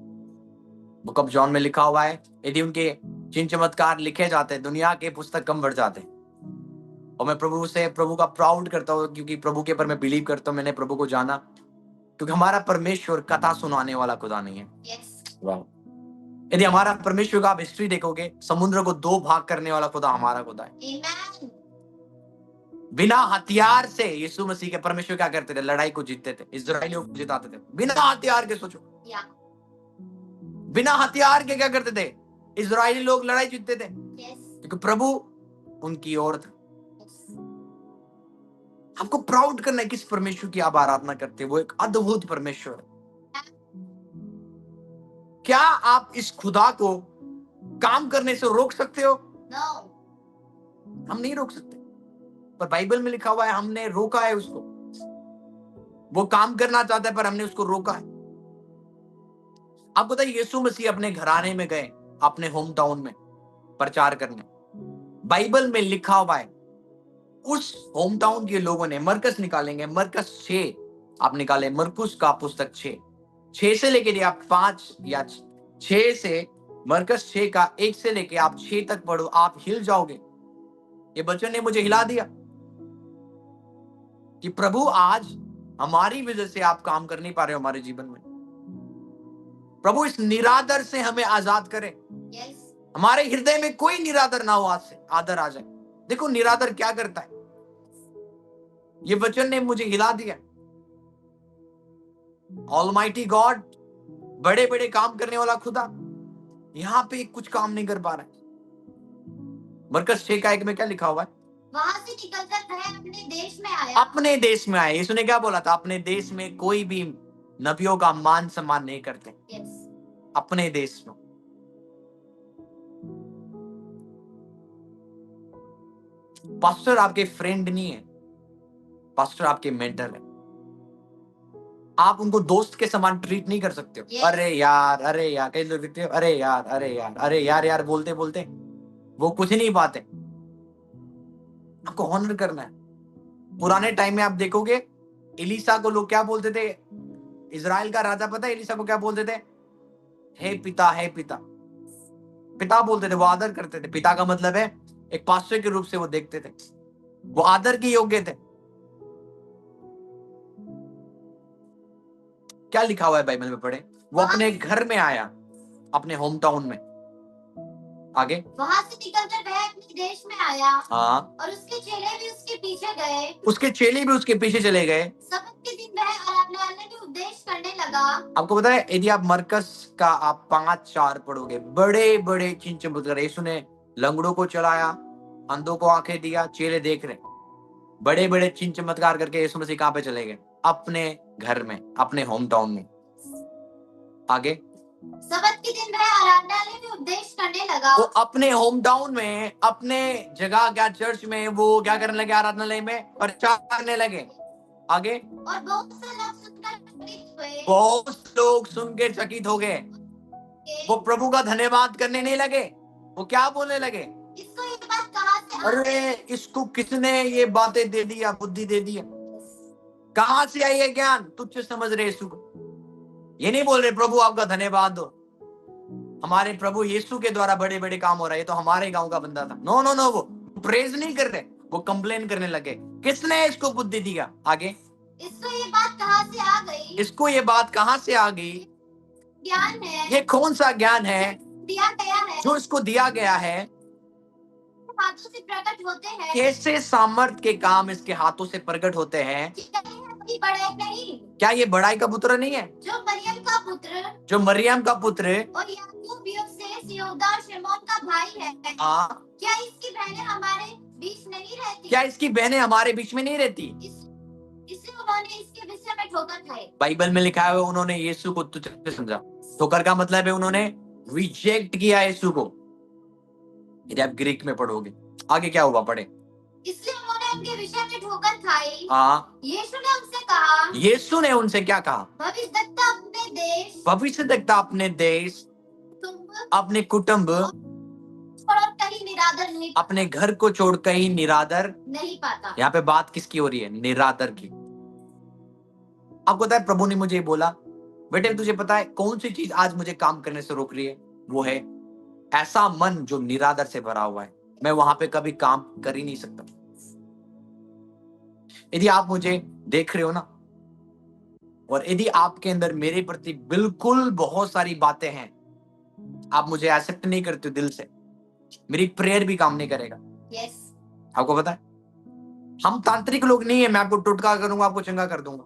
A: बुक ऑफ जॉन में लिखा हुआ है, यदि उनके चिन्ह चमत्कार लिखे जाते, दुनिया के पुस्तक कम बढ़ जाते। और मैं प्रभु का प्राउड करता हूँ, क्योंकि प्रभु के ऊपर मैं बिलीव करता हूँ। मैंने प्रभु को जाना, क्योंकि हमारा परमेश्वर कथा सुनाने वाला खुदा नहीं है।
B: Yes.
A: यदि हमारा परमेश्वर का आप हिस्ट्री देखोगे, समुद्र को 2 भाग करने वाला खुदा हमारा खुदा है।
B: Amen.
A: बिना हथियार से यीशु मसीह के परमेश्वर क्या करते थे? लड़ाई को जीतते थे, इस्राएलियों को जिताते थे बिना हथियार के। सोचो,
B: Yeah.
A: बिना हथियार के क्या करते थे? इस्राएली लोग लड़ाई जीतते थे,
B: Yes.
A: क्योंकि प्रभु उनकी ओर था।
B: Yes.
A: आपको प्राउड करना है किस परमेश्वर की आप आराधना करते हैं। वो एक अद्भुत परमेश्वर है। क्या आप इस खुदा को काम करने से रोक सकते हो?
B: No.
A: हम नहीं रोक सकते, पर बाइबल में लिखा हुआ है हमने रोका है उसको। वो काम करना चाहता है, पर हमने उसको रोका है। आपको पता है यीशु मसीह अपने घराने में गए, अपने होम टाउन में प्रचार करने। बाइबल में लिखा हुआ है उस होम टाउन के लोगों ने, मरकस निकालेंगे, मरकस 6 आप निकाले, मरकुस का पुस्तक 6 से लेके आप 5 या 6 से, मरकस 6 का 1 से लेके आप 6 तक पढ़ो, आप हिल जाओगे। ये वचन ने मुझे हिला दिया कि प्रभु आज हमारी वजह से आप काम कर नहीं पा रहे हो हमारे जीवन में। प्रभु इस निरादर से हमें आजाद करे।
B: Yes.
A: हमारे हृदय में कोई निरादर ना हो, आज से आदर आ जाए। देखो निरादर क्या करता है, ये वचन ने मुझे हिला दिया। ऑलमाइटी गॉड, बड़े बड़े काम करने वाला खुदा, यहां पे कुछ काम नहीं कर पा रहा है। मरकस 6 का 1 में क्या लिखा हुआ है?
B: वहां से निकलकर वह अपने देश में आया।
A: अपने देश में आए। यीशु ने क्या बोला था? अपने देश में कोई भी नबियों का मान सम्मान नहीं करते।
B: Yes.
A: अपने देश में। पास्टर आपके फ्रेंड नहीं है, पास्टर आपके मेंटर है। आप उनको दोस्त के समान ट्रीट नहीं कर सकते हो।
B: Yes.
A: अरे यार, कई लोग कहते हैं अरे यार बोलते बोलते वो कुछ नहीं पाते। आपको ऑनर करना है। पुराने टाइम में आप देखोगे, एलिसा को लोग क्या बोलते थे? इजराइल का राजा, पता है एलिसा को क्या बोलते थे? हे पिता, हे पिता, पिता बोलते थे। वो आदर करते थे। पिता का मतलब है एक पास्टर के रूप से वो देखते थे। वो आदर के योग्य थे। क्या लिखा हुआ है बाइबल में? पढ़े। वो अपने घर में आया, अपने होम टाउन में। आगे,
B: वहां से निकलकर वह अपने देश में आया।
A: हाँ,
B: और उसके चेले भी उसके पीछे गए।
A: उसके चेले भी उसके पीछे चले गए।
B: सबत के दिन वह आराधनालय में उपदेश करने लगा।
A: आपको पता है यदि आप मरकस का आप 5-4 पढ़ोगे, बड़े बड़े चिन्ह चमत्कार। यीशु ने लंगड़ों को चलाया, अंधों को आंखें दिया, चेले देख रहे। बड़े बड़े चिन्ह चमत्कार करके यीशु मसीह कहां पे चले गए? अपने घर में, अपने होम टाउन में। आगे,
B: सबत के दिन वह आराधनालय में उपदेश करने लगा।
A: वो अपने होम टाउन में, अपने जगह क्या चर्च में वो क्या करने लगे? आराधनालय में प्रचार करने लगे। आगे,
B: और बहुत से लोग सुनकर चकित हुए।
A: बहुत लोग सुन के चकित हो गए। वो प्रभु का धन्यवाद करने नहीं लगे, वो क्या बोलने लगे?
B: इसको ये बात कहाँ से आ
A: अरे
B: गई?
A: इसको किसने ये बातें दे दिया, बुद्धि दे दिया? कहां से आई है ज्ञान? तुच्छ समझ रहे यीशु को। ये नहीं बोल रहे प्रभु आपका धन्यवाद दो, हमारे प्रभु यीशु के द्वारा बड़े बड़े काम हो रहा है, ये तो हमारे गांव का बंदा था। नो नो नो, वो प्रेज नहीं कर रहे, वो कंप्लेन करने लगे, किसने इसको बुद्धि दिया? आगे,
B: इसको ये बात कहाँ से आ गई?
A: इसको ये बात कहां से आ गई?
B: ज्ञान है,
A: ये कौन सा ज्ञान है
B: दिया गया है,
A: जो इसको दिया गया है?
B: हाथों से प्रकट होते हैं।
A: कैसे सामर्थ के काम इसके हाथों से प्रकट होते हैं?
B: क्या यह कोई बड़ाई नहीं?
A: क्या ये बड़ाई का पुत्र नहीं है?
B: जो मरियम का पुत्र
A: जो मरियम का पुत्र
B: और याकूब, यूसुफ, यहूदा और शिमोन का भाई है। क्या इसकी बहनें हमारे बीच नहीं रहती?
A: क्या इसकी बहनें हमारे बीच में नहीं रहती?
B: इसलिए उन्होंने इसके विषय में ठोकर खाई।
A: बाइबल में लिखा है उन्होंने यीशु को तुच्छ समझा। ठोकर का मतलब है उन्होंने रिजेक्ट किया यीशु को। यदि आप ग्रीक में पढ़ोगे, आगे क्या हुआ? पढ़े।
B: इसलिए उन्होंने उनके विषय में ठोकर खाई।
A: यीशु
B: ने उनसे
A: क्या कहा?
B: भविष्यद्वक्ता अपने देश,
A: भविष्यद्वक्ता अपने देश,
B: कुटुंब
A: अपने कुटुंब,
B: और कहीं निरादर नहीं,
A: अपने घर को छोड़ कहीं निरादर
B: नहीं पाता।
A: यहाँ पे बात किसकी हो रही है? निरादर की। आपको पता है प्रभु ने मुझे बोला, बेटे तुझे पता है कौन सी चीज आज मुझे काम करने से रोक रही है? वो है ऐसा मन जो निरादर से भरा हुआ है। मैं वहां पे कभी काम कर ही नहीं सकता। यदि आप मुझे देख रहे हो ना, और यदि आपके अंदर मेरे प्रति बिल्कुल बहुत सारी बातें हैं, आप मुझे एक्सेप्ट नहीं करते हो दिल से, मेरी प्रेयर भी काम नहीं करेगा।
B: yes.
A: आपको पता है हम तांत्रिक लोग नहीं है, मैं आपको टोटका करूंगा, आपको चंगा कर दूंगा।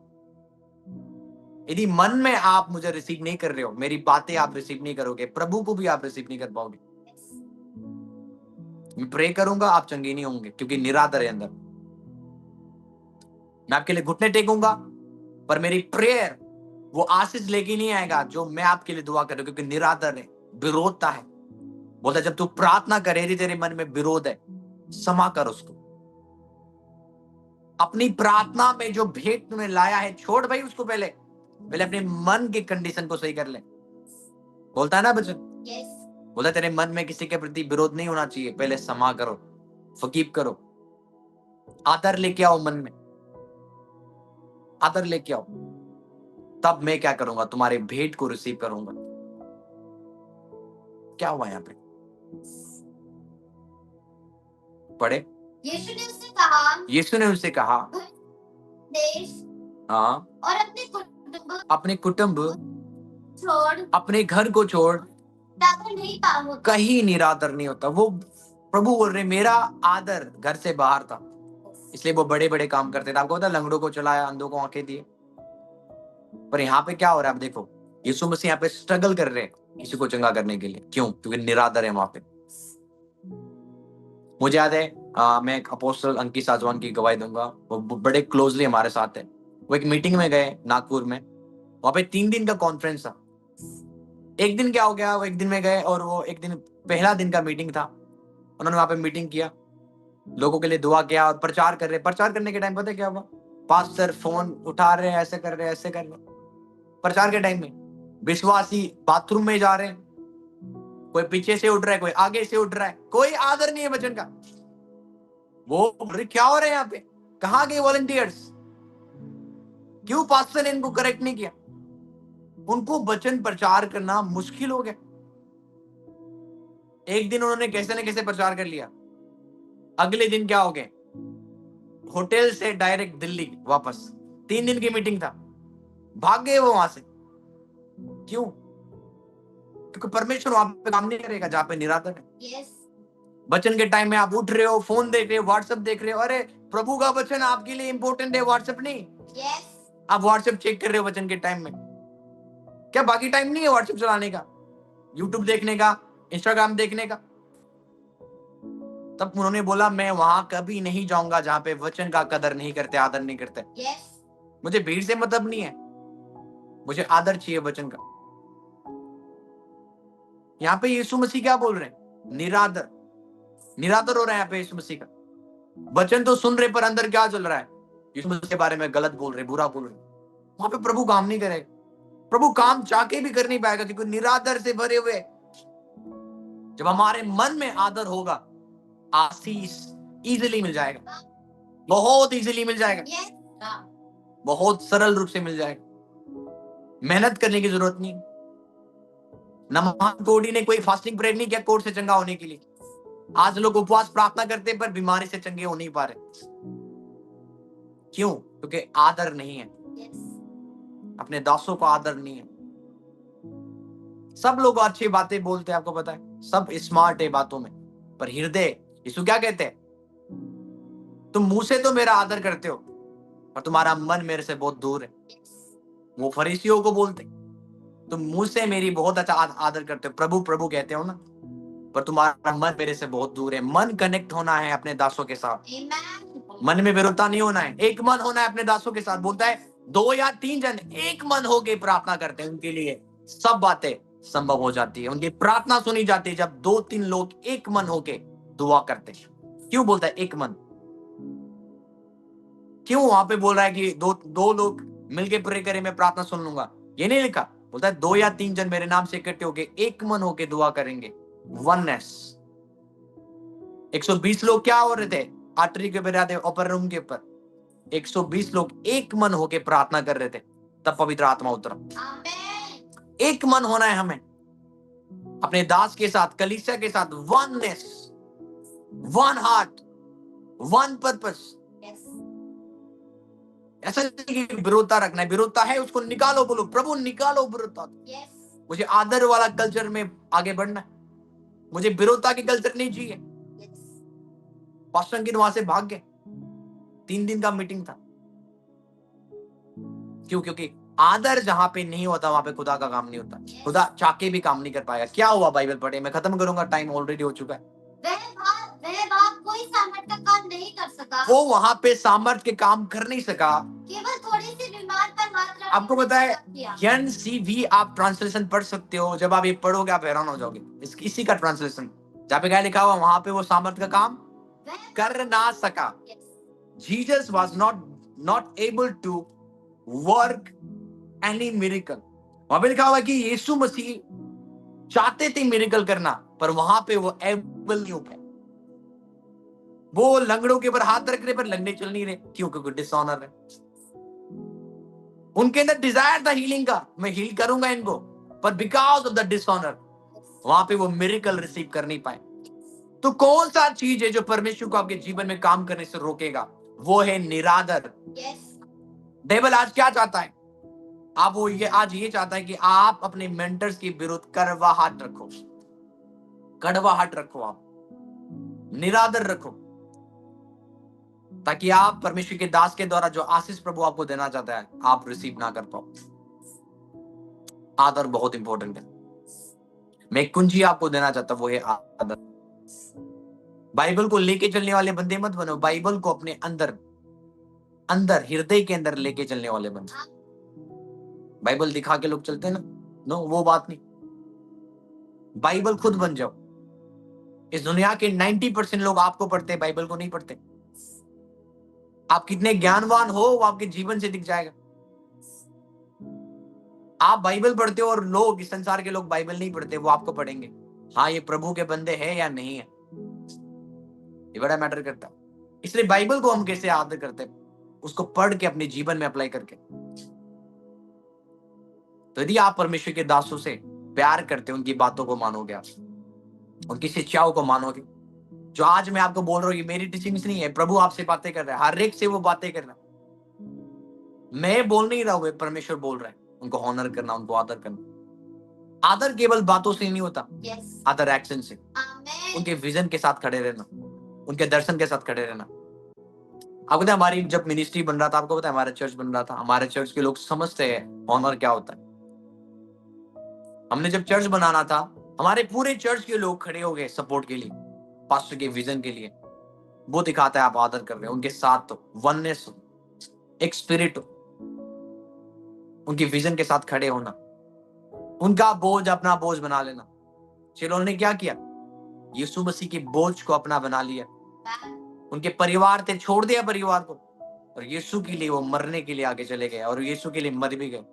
A: यदि मन में आप मुझे रिसीव नहीं कर रहे हो, मेरी बातें आप रिसीव नहीं करोगे, प्रभु को भी आप रिसीव नहीं कर पाओगे। मैं प्रे करूंगा, आप चंगे नहीं होंगे, क्योंकि निरादर है अंदर। मैं आपके लिए घुटने टेकूंगा, पर मेरी प्रेयर वो आशीष लेके नहीं आएगा जो मैं आपके लिए दुआ करूं, क्योंकि निरादर है, विरोधता है। बोलता जब तू प्रार्थना करे यदि तेरे मन में विरोध है, क्षमा कर उसको। अपनी प्रार्थना में जो भेंट तूने लाया है, छोड़ भाई उसको। पहले अपने मन की कंडीशन को सही कर ले। बोलता है ना बच्चन, बोलता तेरे मन में किसी के प्रति विरोध नहीं होना चाहिए, पहले क्षमा करो, फकीब करो, आदर लेके आओ, मन में आदर लेके आओ, तब मैं क्या करूंगा? तुम्हारे भेंट को रिसीव करूंगा। क्या हुआ यहाँ पे? पढ़े। यीशु ने उससे कहा
B: देश
A: हाँ
B: और
A: अपने कुटुंब
B: छोड़,
A: अपने घर को छोड़
B: नहीं पाऊंगा,
A: कहीं निरादर नहीं होता। वो प्रभु बोल रहे मेरा आदर घर से बाहर था, इसलिए वो बड़े बड़े काम करते थे। आपको पता लंगड़ों को चलाया, अंधों को आंखें दिए। पर यहाँ पे क्या हो रहा है? आप देखो, यीशु मसीह यहाँ पे स्ट्रगल कर रहे हैं किसी को चंगा करने के लिए। क्यों? क्योंकि निरादर है वहां पे। मुझे याद है मैं अपोस्टल अंकित साजवान की गवाही दूंगा, वो बड़े क्लोजली हमारे साथ है। वो एक मीटिंग में गए नागपुर में, वहां पे 3 दिन का कॉन्फ्रेंस था। एक दिन क्या हो गया, वो एक दिन में गए और वो एक दिन पहला दिन का मीटिंग था, उन्होंने वहां पे मीटिंग किया, लोगों के लिए दुआ किया और प्रचार कर रहे। प्रचार करने के टाइम पता है क्या हुआ? पास्टर फोन उठा रहे हैं, ऐसे कर रहे हैं, ऐसे कर रहे हैं। प्रचार के टाइम में विश्वासी बाथरूम में जा रहे हैं, कोई पीछे से उठ रहा है, कोई आगे से उठ रहा है, कोई आदर नहीं है वचन का। वो क्या हो रहा है यहाँ पे? कहाँ गए वॉलंटियर्स? क्यों पास्टर ने इनको करेक्ट नहीं किया? उनको वचन प्रचार करना मुश्किल हो गया। एक दिन उन्होंने कैसे न कैसे प्रचार कर लिया, अगले दिन क्या हो गए? होटल से डायरेक्ट दिल्ली वापस। 3 दिन की मीटिंग था, भाग गए वो वहां से। क्यों? क्योंकि परमेश्वर वहां पे काम नहीं करेगा जहां पे निरादर है। वचन के टाइम में आप उठ रहे हो, फोन देख रहे हो, व्हाट्सएप देख रहे हो, अरे प्रभु का वचन आपके लिए इंपॉर्टेंट है, व्हाट्सएप नहीं। आप व्हाट्सएप चेक कर रहे हो वचन के टाइम में। क्या बाकी टाइम नहीं है व्हाट्सएप चलाने का, यूट्यूब देखने का, इंस्टाग्राम देखने का? तब उन्होंने बोला मैं वहां कभी नहीं जाऊंगा जहां पे वचन का कदर नहीं करते, आदर नहीं करते। मुझे भीड़ से मतलब नहीं है, मुझे आदर चाहिए वचन का। यहाँ पे यीशु मसीह क्या बोल रहे हैं? निरादर, निरादर हो रहा है यहाँ पे यीशु मसीह का। वचन तो सुन रहे पर अंदर क्या चल रहा है? यीशु मसीह के बारे में गलत बोल रहे, बुरा बोल रहे। वहां पे प्रभु काम नहीं करेगा। प्रभु काम चाह के भी कर नहीं पाएगा, क्योंकि निरादर से भरे हुए। जब हमारे मन में आदर होगा, आशीष इजीली मिल जाएगा, बहुत इजीली मिल जाएगा, बहुत सरल रूप से मिल जाएगा। मेहनत करने की जरूरत नहीं। नमान कोडी ने कोई फास्टिंग प्रेयर नहीं किया कोर्ट से चंगा होने के लिए। आज लोग उपवास प्रार्थना करते पर बीमारी से चंगे हो नहीं पा रहे। क्यों? क्योंकि आदर नहीं है, अपने दासों को आदर नहीं है। सब लोग अच्छी बातें बोलते हैं, आपको पता है, सब स्मार्ट है बातों में, पर हृदय, यीशु क्या कहते हैं? तुम मुंह से तो मेरा आदर करते हो, पर तुम्हारा मन मेरे से बहुत दूर है। वो फरीसियों को बोलते, तुम मुंह से मेरी बहुत अच्छा आदर करते हो, प्रभु प्रभु कहते हो ना, पर तुम्हारा मन मेरे से बहुत दूर है। मन कनेक्ट होना है अपने दासों के साथ। मन में विरोधता नहीं होना है, एक मन होना है अपने दासों के साथ। बोलता है 2 या 3 जन एक मन होके प्रार्थना करते हैं, उनके लिए सब बातें संभव हो जाती है, उनकी प्रार्थना सुनी जाती है जब 2-3 लोग एक मन होके दुआ करते हैं। क्यों बोलता है एक मन? क्यों वहां पे बोल रहा है कि दो लोग मिलके प्रे करें, मैं प्रार्थना सुन लूंगा? ये नहीं लिखा। बोलता है 2 या 3 जन मेरे नाम से इकट्ठे होके एक मन होके दुआ करेंगे। वननेस। 120 लोग क्या हो रहे थे? आर्टरी के ऊपर, अपर रूम के ऊपर 120 लोग एक मन होके प्रार्थना कर रहे थे, तब पवित्र आत्मा उतरा। एक मन होना है हमें अपने दास के साथ, कलीसिया के साथ। Oneness, one heart, one purpose. ऐसा नहीं कि विरोधता रखना है, विरोधता है उसको निकालो, बोलो प्रभु निकालो विरोधता। मुझे आदर वाला कल्चर में आगे बढ़ना है, मुझे विरोधता की कल्चर नहीं चाहिए। पास्टर अंकित वहां से भाग गए, 3 दिन का मीटिंग था। क्यों? क्योंकि आदर जहां पे नहीं होता वहां पे खुदा का काम नहीं होता। खुदा चाके भी काम नहीं कर पाएगा। क्या हुआ? बाइबल पढ़े, मैं खत्म करूंगा, टाइम ऑलरेडी हो चुका है।
B: वह बाप कोई सामर्थ का काम नहीं कर सका,
A: वो वहां पे सामर्थ के काम कर नहीं सका,
B: केवल थोड़ी सी बीमार पर हाथ रखने
A: आपको पता है
B: किया।
A: NCV आप ट्रांसलेशन पढ़ सकते हो, जब आप ये पढ़ोगे आप हैरान हो जाओगे। इसी का ट्रांसलेशन जहाँ पे क्या लिखा हुआ, वहां पे वो सामर्थ का काम कर ना सका। Jesus was not able to work any miracle. वहां पे लिखा हुआ है कि यीशु मसीह चाहते थे मिरेकल करना, पर वहां पे वो एबल नहीं हो पाए। वो लंगड़ों के ऊपर हाथ रख रहे पर लंगड़े चल नहीं रहे। क्यों? क्योंकि डिसऑनर है। उनके अंदर डिजायर था हीलिंग का, मैं हील करूंगा इनको, पर बिकॉज ऑफ द डिसऑनर वहां पे वो मिरेकल रिसीव कर नहीं पाए। तो कौन सा चीज है जो परमेश्वर को आपके जीवन में काम करने से रोकेगा? वो है निरादर। डेविल आज क्या चाहता है? आप वो ये चाहता है कि आप अपने मेंटर्स के विरुद्ध कड़वाहट रखो, कड़वाहट रखो, आप निरादर रखो, ताकि आप परमेश्वर के दास के द्वारा जो आशीष प्रभु आपको देना चाहता है आप रिसीव ना कर पाओ। आदर बहुत इंपॉर्टेंट है। मैं एक कुंजी आपको देना चाहता हूं, वो है आदर। बाइबल को लेके चलने वाले बंदे मत बनो, बाइबल को अपने अंदर हृदय के अंदर लेके चलने वाले बनो। बाइबल दिखा के लोग चलते हैं ना, नो वो बात नहीं। बाइबल खुद बन जाओ। इस दुनिया के 90% लोग आपको पढ़ते हैं, बाइबल को नहीं पढ़ते। आप कितने ज्ञानवान हो वो आपके जीवन से दिख जाएगा। आप बाइबल पढ़ते हो और लोग, इस संसार के लोग बाइबल नहीं पढ़ते, वो आपको पढ़ेंगे हाँ ये प्रभु के बंदे हैं या नहीं है। ये बड़ा मैटर करता है। इसलिए बाइबल को हम कैसे आदर करते हैं? उसको पढ़ के अपने जीवन में अप्लाई करके। तो यदि आप परमेश्वर के दासों से प्यार करते हो, उनकी बातों को मानोगे, आप उनकी शिक्षाओं को मानोगे। जो आज मैं आपको बोल रहा हूँ ये मेरी टीचिंग्स नहीं है, प्रभु आपसे बातें कर रहा है, हर एक से वो बातें कर रहा है। मैं बोल नहीं रहा हूँ, परमेश्वर बोल रहा है। उनको ऑनर करना, उनको आदर करना। आदर केवल बातों से नहीं होता, आदर एक्शन से। उनके विजन के साथ खड़े रहना, उनके दर्शन के साथ खड़े रहना। आपको पता है हमारी जब मिनिस्ट्री बन रहा था, आपको पता है हमारा चर्च बन रहा था, हमारे चर्च के लोग समझते हैं ऑनर क्या होता है। हमने जब चर्च बनाना था, हमारे पूरे चर्च के लोग खड़े हो गए सपोर्ट के लिए, पास्टर के विजन के लिए। वो दिखाता है आप आदर कर रहे हो। उनके साथ तो वननेस हो, एक स्पिरिट हो, उनके विजन के साथ खड़े होना, उनका बोझ अपना बोझ बना लेना। चेलों ने क्या किया? यीशु मसीह के बोझ को अपना बना लिया। उनके परिवार थे, छोड़ दिया परिवार को, और यीशु के लिए वो मरने के लिए आगे चले गए, और यीशु के लिए मर भी गए।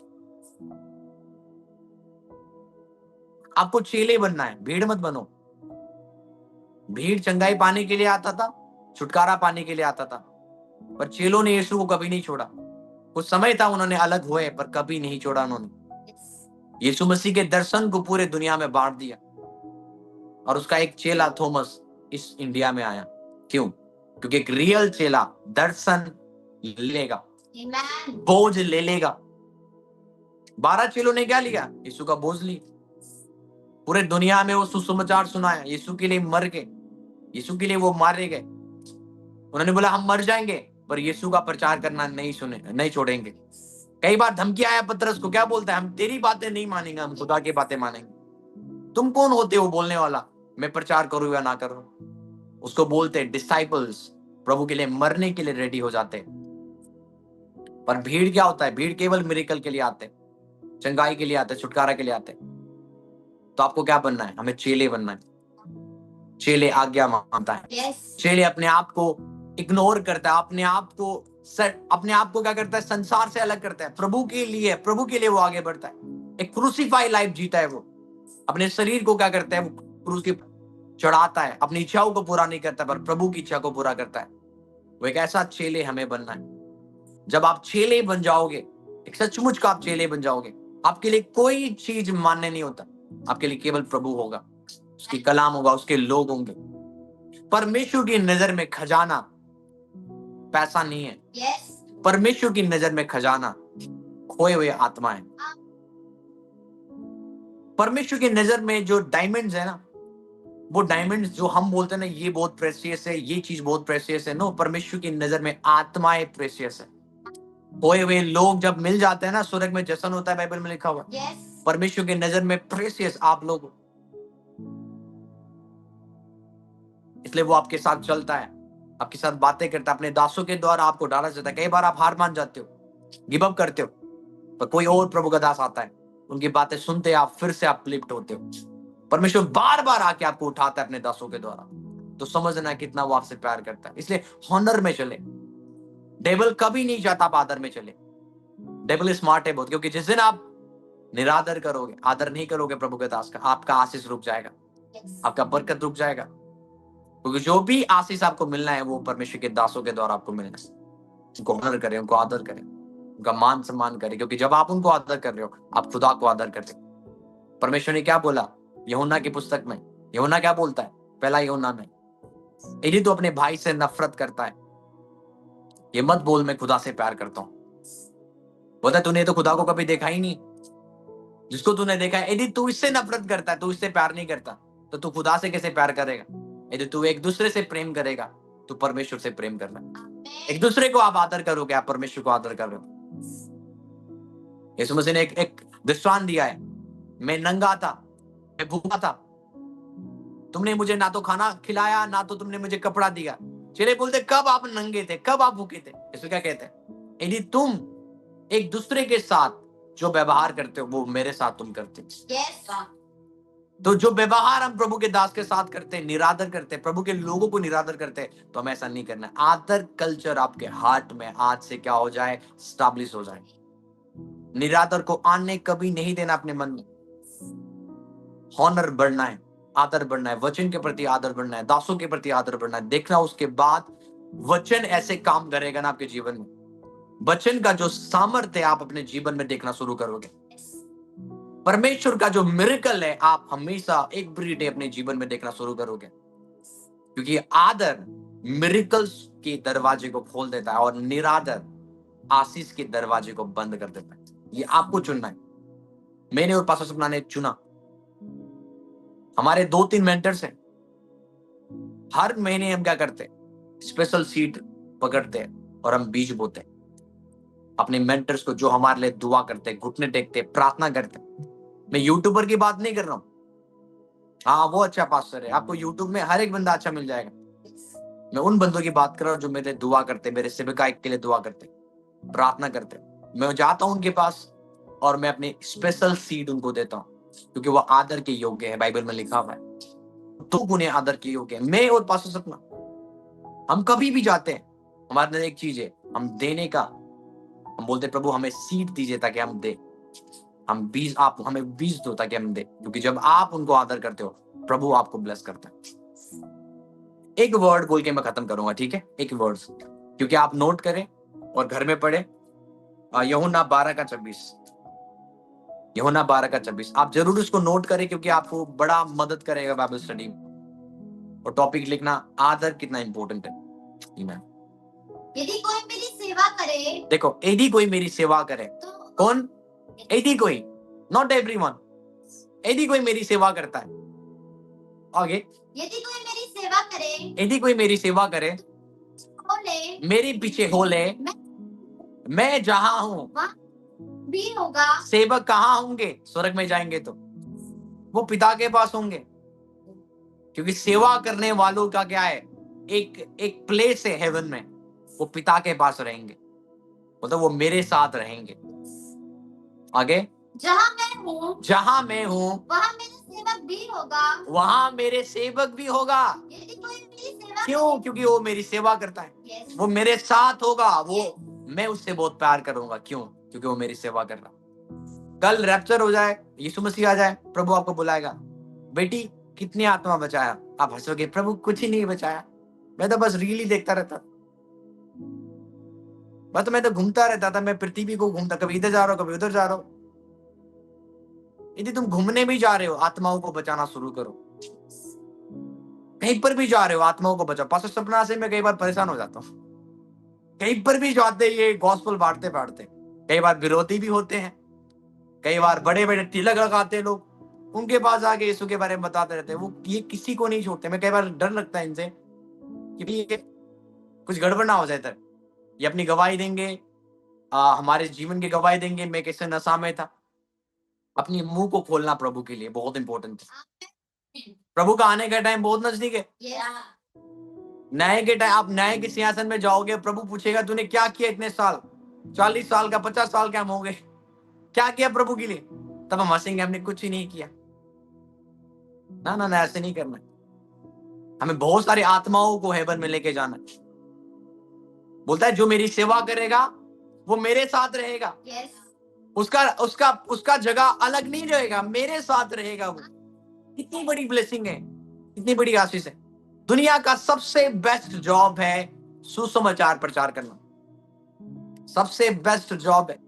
A: आपको चेले बनना है, भीड़ मत बनो। भीड़ चंगाई पाने के लिए आता था, छुटकारा पाने के लिए आता था, पर चेलों ने यीशु को कभी नहीं छोड़ा। कुछ समय था उन्होंने अलग हुए, पर कभी नहीं छोड़ा उन्होंने। यीशु मसीह के दर्शन को पूरे दुनिया में बांट दिया, और उसका एक चेला थॉमस इस इंडिया में आया। क्यों? क्योंकि एक रियल चेला दर्शन ले लेगा, बोझ ले लेगा। 12 चेलों ने क्या लिया? यीशु का बोझ लिया। पूरे दुनिया में वो सुसमाचार सुनाया, यीशु के लिए मर के, यीशु के लिए वो मारे गए। उन्होंने बोला हम मर जाएंगे, पर यीशु का प्रचार करना नहीं छोड़ेंगे। कई बार धमकी आया पतरस को, क्या बोलता है? हम तेरी बातें नहीं मानेंगे, हम खुदा की बातें मानेंगे। तुम कौन होते हो बोलने वाला, मैं प्रचार करूं या ना करूं? उसको बोलते डिसाइपल्स, प्रभु के लिए मरने के लिए रेडी हो जाते। पर भीड़ क्या होता है? भीड़ केवल मिरेकल के लिए आते, चंगाई के लिए आते, छुटकारा के लिए आते। तो आपको क्या बनना है? हमें चेले बनना है। चेले आज्ञा मानता है। चेले अपने आप को इग्नोर करता है, अपने आप को क्या करता है? संसार से अलग करता है, प्रभु के लिए वो आगे बढ़ता है। एक क्रूसीफाई लाइफ जीता है वो। अपने शरीर को क्या करता है? वो क्रूस की चढ़ाता है, अपनी इच्छाओं को पूरा नहीं करता, पर प्रभु की इच्छा को पूरा करता है। वो एक ऐसा चेले हमें बनना है। जब आप चेले बन जाओगे, एक सचमुच का आप चेले बन जाओगे, आपके लिए कोई चीज मान्य नहीं होता। आपके लिए केवल प्रभु होगा, उसकी कलाम होगा, उसके लोग होंगे। परमेश्वर की नजर में खजाना पैसा नहीं है। परमेश्वर की नजर में खजाना खोए हुए आत्मा है। परमेश्वर की नजर में जो डायमंड्स है ना, वो डायमंड्स जो हम बोलते हैं ना, ये बहुत प्रेशियस है, ये चीज बहुत प्रेशियस है, नो, परमेश्वर की नजर में आत्माएं प्रेशियस है। खोए हुए लोग जब मिल जाते हैं ना, स्वर्ग में जश्न होता है, बाइबल में लिखा हुआ। परमेश्वर की नजर में प्रेशियस आप लोग, इसलिए वो आपके साथ चलता है, आपके साथ बातें करता है, अपने दासों के द्वारा आपको डाला जाता है। कई बार आप हार मान जाते हो, गिव अप करते हो, पर कोई और प्रभु का दास आता है, उनकी बातें सुनते आप फिर से आप लिफ्ट होते हो। परमेश्वर बार बार आके आपको उठाता है अपने दासों के द्वारा। तो समझना कितना वो आपसे प्यार करता है। इसलिए हॉनर में चले। डेविल कभी नहीं चाहता आप आदर में चले। डेविल स्मार्ट है बहुत, क्योंकि जिस दिन आप निरादर करोगे, आदर नहीं करोगे प्रभु के दास का, आपका आशीष रुक जाएगा, आपका बरकत रुक जाएगा। क्योंकि जो भी आशीष आपको मिलना है वो परमेश्वर के दासों के द्वारा आपको मिलना है। उनको ऑनर करें, उनको आदर करें, उनका मान सम्मान करें, क्योंकि जब आप उनको आदर कर रहे हो, आप खुदा को आदर करते हो। परमेश्वर ने क्या बोला यूहन्ना की पुस्तक में? यूहन्ना क्या बोलता है? पहला यूहन्ना में, यदि तू अपने भाई से नफरत करता है, ये मत बोल मैं खुदा से प्यार करता हूं। बोलता तूने तो खुदा को कभी देखा ही नहीं। जिसको तूने देखा है, यदि तू इससे नफरत करता है, तू इससे प्यार नहीं करता, तो तू खुदा से कैसे प्यार करेगा? यदि तू एक दूसरे से प्रेम करेगा, तो परमेश्वर से प्रेम करना। एक दूसरे को आप आदर करोगे, आप परमेश्वर को आदर कर रहे हो। यीशु मसीह ने एक दृष्टांत दिया है, मैं नंगा था, मैं भूखा था, तुमने मुझे ना तो खाना खिलाया, ना तो तुमने मुझे कपड़ा दिया। चेले बोलते कब आप नंगे थे, कब आप भूखे थे? यीशु क्या कहते हैं? यदि तुम एक दूसरे के साथ जो व्यवहार करते हो, वो मेरे साथ तुम करते हो। तो जो व्यवहार हम प्रभु के दास के साथ करते हैं, निरादर करते हैं, प्रभु के लोगों को निरादर करते हैं, तो हमें ऐसा नहीं करना है। आदर कल्चर आपके हार्ट में आज से क्या हो जाए? स्टैब्लिश हो जाए। निरादर को आने कभी नहीं देना अपने मन में। हॉनर बढ़ना है, आदर बढ़ना है, वचन के प्रति आदर बढ़ना है, दासों के प्रति आदर बढ़ना है। देखना उसके बाद वचन ऐसे काम करेगा ना आपके जीवन में। वचन का जो सामर्थ्य आप अपने जीवन में देखना शुरू करोगे। परमेश्वर का जो मिरेकल है, आप हमेशा एवरीडे अपने जीवन में देखना शुरू करोगे। क्योंकि आदर मिरेकल्स के दरवाजे को खोल देता है, और निरादर आशीष के दरवाजे को बंद कर देता है। ये आपको चुनना है। मैंने और पास्टर सपना ने चुना। हमारे 2-3 मेंटर्स हैं। हर महीने हम क्या करते हैं? स्पेशल सीट पकड़ते हैं और हम बीज बोते हैं अपने मेंटर्स को, जो हमारे लिए दुआ करते हैं, घुटने टेकते, प्रार्थना करते। मैं यूट्यूबर की बात नहीं कर रहा हूं। हाँ, वो अच्छा पास्टर है, आपको यूट्यूब में हर एक बंदा अच्छा मिल जाएगा। मैं उन बंदों की बात कर रहा हूँ जो मेरे दुआ करते, मेरे सेवकाई के लिए दुआ करते, प्रार्थना करते। मैं जाता हूं उनके पास और मैं अपनी स्पेशल सीड उनको देता हूं। क्योंकि वो आदर के योग्य है, बाइबल में लिखा हुआ है। 2 गुने आदर के योग्य है। मैं और पास्टर सपना, हम कभी भी जाते हैं, हमारे अंदर एक चीज है, हम देने का, हम बोलते हैं प्रभु हमें सीड दीजिए ताकि हम दे, हम बीज, आप हमें बीज दो ताकि हम दे, क्योंकि जब आप उनको आदर करते हो प्रभु आपको ब्लेस करता है। एक वर्ड बोल के मैं खत्म करूंगा, ठीक है? एक वर्ड, क्योंकि आप नोट करें और घर में पढ़े, यूहन्ना 12:26, यूहन्ना 12:26, आप जरूर उसको नोट करें क्योंकि आपको बड़ा मदद करेगा बाइबल स्टडी में। और टॉपिक लिखना, आदर कितना इंपॉर्टेंट है। Amen.
B: यदि कोई मेरी सेवा करे,
A: देखो, यदि कोई मेरी सेवा करे,
B: तो
A: कौन? यदि कोई, नॉट एवरीवन, यदि कोई मेरी सेवा करता है। आगे,
B: यदि कोई मेरी सेवा करे,
A: यदि कोई मेरी सेवा करे,
B: हो ले,
A: मेरे पीछे हो ले, मैं जहां हूं
B: वहाँ भी होगा।
A: सेवक कहाँ होंगे? स्वर्ग में जाएंगे तो वो पिता के पास होंगे, क्योंकि सेवा करने वालों का क्या है, एक प्लेस है हेवन में, वो पिता के पास रहेंगे, मतलब वो मेरे साथ रहेंगे। आगे,
B: जहाँ मैं हूँ,
A: जहां मैं हूँ
B: वहाँ मेरा सेवक भी होगा।
A: वहां मेरे सेवक भी होगा।
B: यदि कोई मेरी सेवा
A: क्यों? क्योंकि वो मेरी सेवा करता है,
B: Yes.
A: वो मेरे साथ होगा, वो मैं उससे बहुत प्यार करूंगा। क्यों? क्योंकि वो मेरी सेवा कर रहा। कल रैप्चर हो जाए, यीशु मसीह आ जाए, प्रभु आपको बुलाएगा, बेटी कितनी आत्मा बचाया? आप हंसोगे, प्रभु कुछ ही नहीं बचाया, मैं तो बस रील ही देखता रहता, मैं तो घूमता रहता था, मैं पृथ्वी को घूमता, कभी इधर जा रहा हूँ कभी उधर जा रहा हूँ। यदि तुम घूमने भी जा रहे हो, आत्माओं को बचाना शुरू करो। कहीं पर भी जा रहे हो, आत्माओं को बचाओ। पास्टर सपना से मैं कई बार परेशान हो जाता हूँ, कहीं पर भी जाते ये गॉस्पेल बांटते बांटते, कई बार विरोधी भी होते हैं, कई बार बड़े बड़े तिलक लगाते लोग, उनके पास आके यीशु के बारे में बताते रहते हैं, वो ये किसी को नहीं छोड़ते। मैं कई बार डर लगता है इनसे कि ये कुछ गड़बड़ ना हो जाए, तर ये अपनी गवाही देंगे, हमारे जीवन की गवाही देंगे, मैं कैसे नशा में था। अपनी मुंह को खोलना प्रभु के लिए बहुत इंपॉर्टेंट है। प्रभु का आने का टाइम बहुत नजदीक है। न्याय के टाइम, आप न्याय के सिंहासन में जाओगे, प्रभु पूछेगा तूने क्या किया इतने साल, 40 साल का, 50 साल का हम हो गए, क्या किया प्रभु के लिए? तब हम हंसेंगे, हमने कुछ ही नहीं किया। ना ना ना, ऐसे नहीं करना। हमें बहुत सारी आत्माओं को हेवन में लेके जाना है। बोलता है जो मेरी सेवा करेगा वो मेरे साथ रहेगा।
B: Yes.
A: उसका जगह अलग नहीं रहेगा, मेरे साथ रहेगा वो। कितनी बड़ी ब्लेसिंग है, कितनी बड़ी आशीष है। दुनिया का सबसे बेस्ट जॉब है सुसमाचार प्रचार करना, सबसे बेस्ट जॉब है।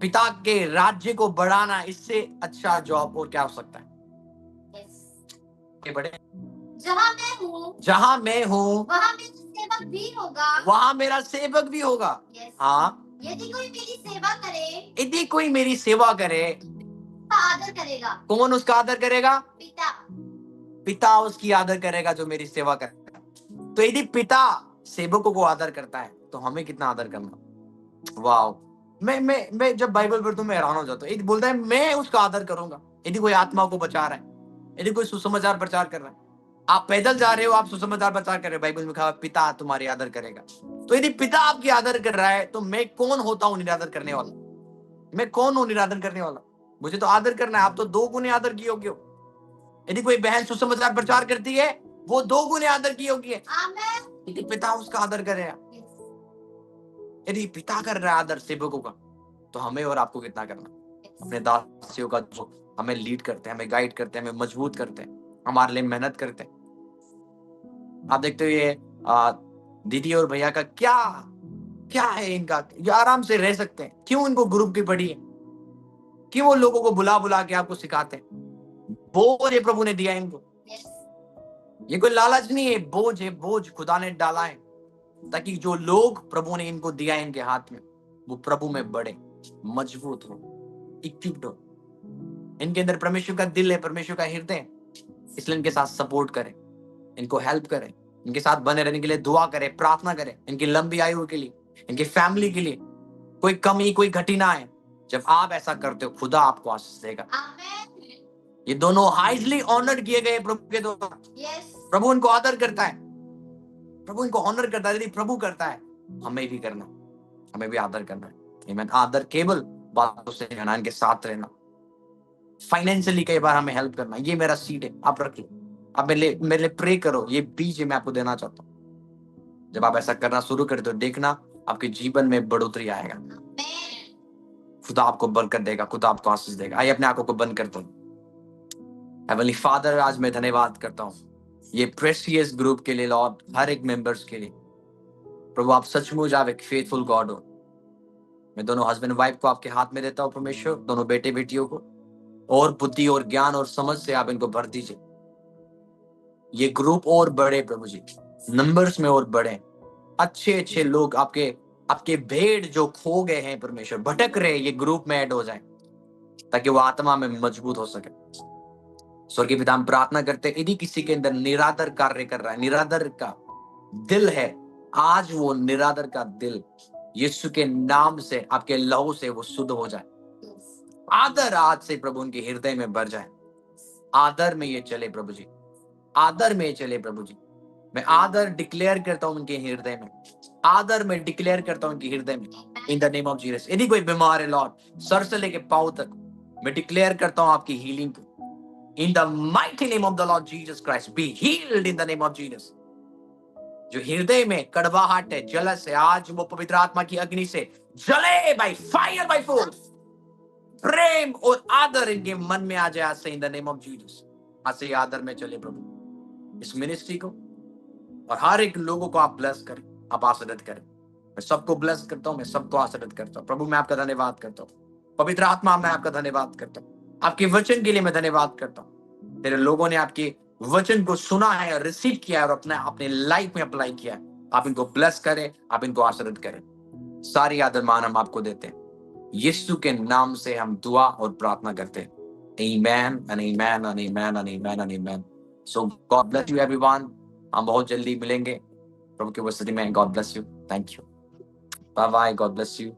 A: पिता के राज्य को बढ़ाना, इससे अच्छा जॉब और क्या हो सकता है?
B: Yes.
A: बड़े,
B: जहाँ मैं हूँ,
A: वहां मेरा
B: सेवक भी होगा।
A: वहां मेरा सेवक भी होगा।
B: Yes.
A: हाँ,
B: यदि कोई मेरी सेवा करे,
A: यदि कोई मेरी सेवा करे,
B: आदर करेगा।
A: कौन उसका आदर करेगा?
B: पिता।
A: पिता उसकी आदर करेगा जो मेरी सेवा करेगा। तो यदि पिता सेवकों को आदर करता है तो हमें कितना आदर करना। वाह, मैं जब बाइबल पढ़ता हूं मैं हैरान हो जाता हूँ। यदि बोलता है मैं उसका आदर करूंगा, यदि कोई आत्मा को बचा रहा है, यदि कोई सुसमाचार प्रचार कर रहा है, आप पैदल जा रहे हो, आप सुसमाचार प्रचार कर रहे हो, बाइबल में कहा पिता तुम्हारी आदर करेगा। तो यदि पिता आपकी आदर कर रहा है तो मैं कौन होता हूँ निरादर करने वाला? मैं कौन हूँ निरादर करने वाला? मुझे तो आदर करना है। आप तो 2 गुने आदर की योग्य हो। यदि कोई बहन सुसमाचार प्रचार करती है, वो 2 गुने आदर की योग्य है। यदि पिता उसका आदर करेगा, यदि पिता कर रहा है आदर सेवकों का, तो हमें और आपको कितना करना? अपने दासियों का जो हमें लीड करते हैं, हमें गाइड करते हैं, हमें मजबूत करते हैं, हमारे लिए मेहनत करते हैं। आप देखते हो ये दीदी और भैया का क्या क्या है इनका, ये आराम से रह सकते हैं। क्यों? इनको ग्रुप की पड़ी है। क्यों? वो लोगों को बुला बुला के आपको सिखाते हैं। बोझ ये प्रभु ने दिया इनको, ये कोई लालच नहीं है, बोझ है, बोझ खुदा ने डाला है, ताकि जो लोग प्रभु ने इनको दिया है इनके हाथ में, वो प्रभु में बढ़े, मजबूत हो, इक्विप्ड हो। इनके अंदर परमेश्वर का दिल है, परमेश्वर का हृदय है, इसलिए इनके साथ सपोर्ट करें, इनको हेल्प करें, इनके साथ बने रहने के लिए दुआ करें, प्रार्थना करें, इनकी लंबी आयु के लिए, इनकी फैमिली के लिए, कोई कमी कोई घटी ना आए। जब आप ऐसा करते हो, खुदा आपको आशीष देगा। ये दोनों हाईली ऑनर्ड किए गए प्रभु के द्वारा। प्रभु इनको आदर करता है, प्रभु इनको ऑनर करता है। यदि प्रभु करता है, हमें भी करना, हमें भी आदर करना है। आदर केवल बातों से, इनके साथ रहना, फाइनेंशियली कई बार हमें हेल्प करना, ये मेरा सीड है, आप रख लो, आप मेरे लिए प्रे करो, ये बीज है मैं आपको देना चाहता हूँ। जब आप ऐसा करना शुरू कर दो, देखना आपके जीवन में बढ़ोतरी आएगा, खुदा आपको बरकत देगा, खुदा आपको आशीष देगा। आइए अपने आंखों को बंद करते हैं। हेवनली फादर, आज मैं धन्यवाद करता हूँ ये प्रेशियस ग्रुप के लिए लॉर्ड, हर एक मेंबर्स के लिए। प्रभु आप सचमुच आप एक फेथफुल गॉड हो। मैं दोनों हस्बैंड वाइफ को आपके हाथ में देता हूँ परमेश्वर, दोनों बेटे बेटियों को, और बुद्धि और ज्ञान और समझ से आप इनको भर दीजिए। ये ग्रुप और बड़े प्रभु जी, नंबर्स में और बड़े, अच्छे अच्छे लोग आपके आपके भेड़ जो खो गए हैं परमेश्वर, भटक रहे, ये ग्रुप में ऐड हो जाए ताकि वो आत्मा में मजबूत हो सके। स्वर्गीय पिता हम प्रार्थना करते हैं, यदि किसी के अंदर निरादर कार्य कर रहा है, निरादर का दिल है, आज वो निरादर का दिल यीशु के नाम से, आपके लहू से वो शुद्ध हो जाए। आदर आज से प्रभु उनके हृदय में भर जाए। आदर में ये चले प्रभु जी, आदर में चले प्रभु जी। मैं आदर डिक्लेयर करता हूं उनके हृदय में, आदर में डिक्लेयर करता हूं उनके हृदय में, in the name of Jesus. यदि कोई बीमार है लॉर्ड, सर से लेके पांव तक, मैं डिक्लेयर करता हूं आपकी हीलिंग को, in the mighty name of the Lord Jesus Christ, be healed in the name of Jesus. जो हृदय में कड़वाहट है, जलस है, आज वो पवित्र आत्मा की अग्नि से जले, बाय फायर बाय फोर्स। प्रेम और आदर इनके मन में आ जाए आज से, in the name of Jesus. आज से आदर में चले प्रभु, इस मिनिस्ट्री को और हर एक लोगों को आप ब्लेस करें, आप आशीर्वाद करें। मैं सबको ब्लेस करता हूं, मैं सबको आशीर्वाद करता हूं। प्रभु मैं आपका धन्यवाद करता हूं। पवित्र आत्मा मैं आपका धन्यवाद करता हूं। आपके वचन के लिए मैं धन्यवाद करता हूं। तेरे लोगों ने आपके वचन को सुना है और रिसीव किया है और अपने लाइफ में अप्लाई किया है। आप इनको ब्लेस करें, आप इनको आशीर्वाद करें। सारी आदर मान हम आपको देते हैं, यीशु के नाम से हम दुआ और प्रार्थना करते हैं। Amen and amen and amen and amen and amen. So God bless you everyone. हम बहुत जल्दी मिलेंगे प्रभु के वचन में। God bless you. Thank you. Bye bye. God bless you.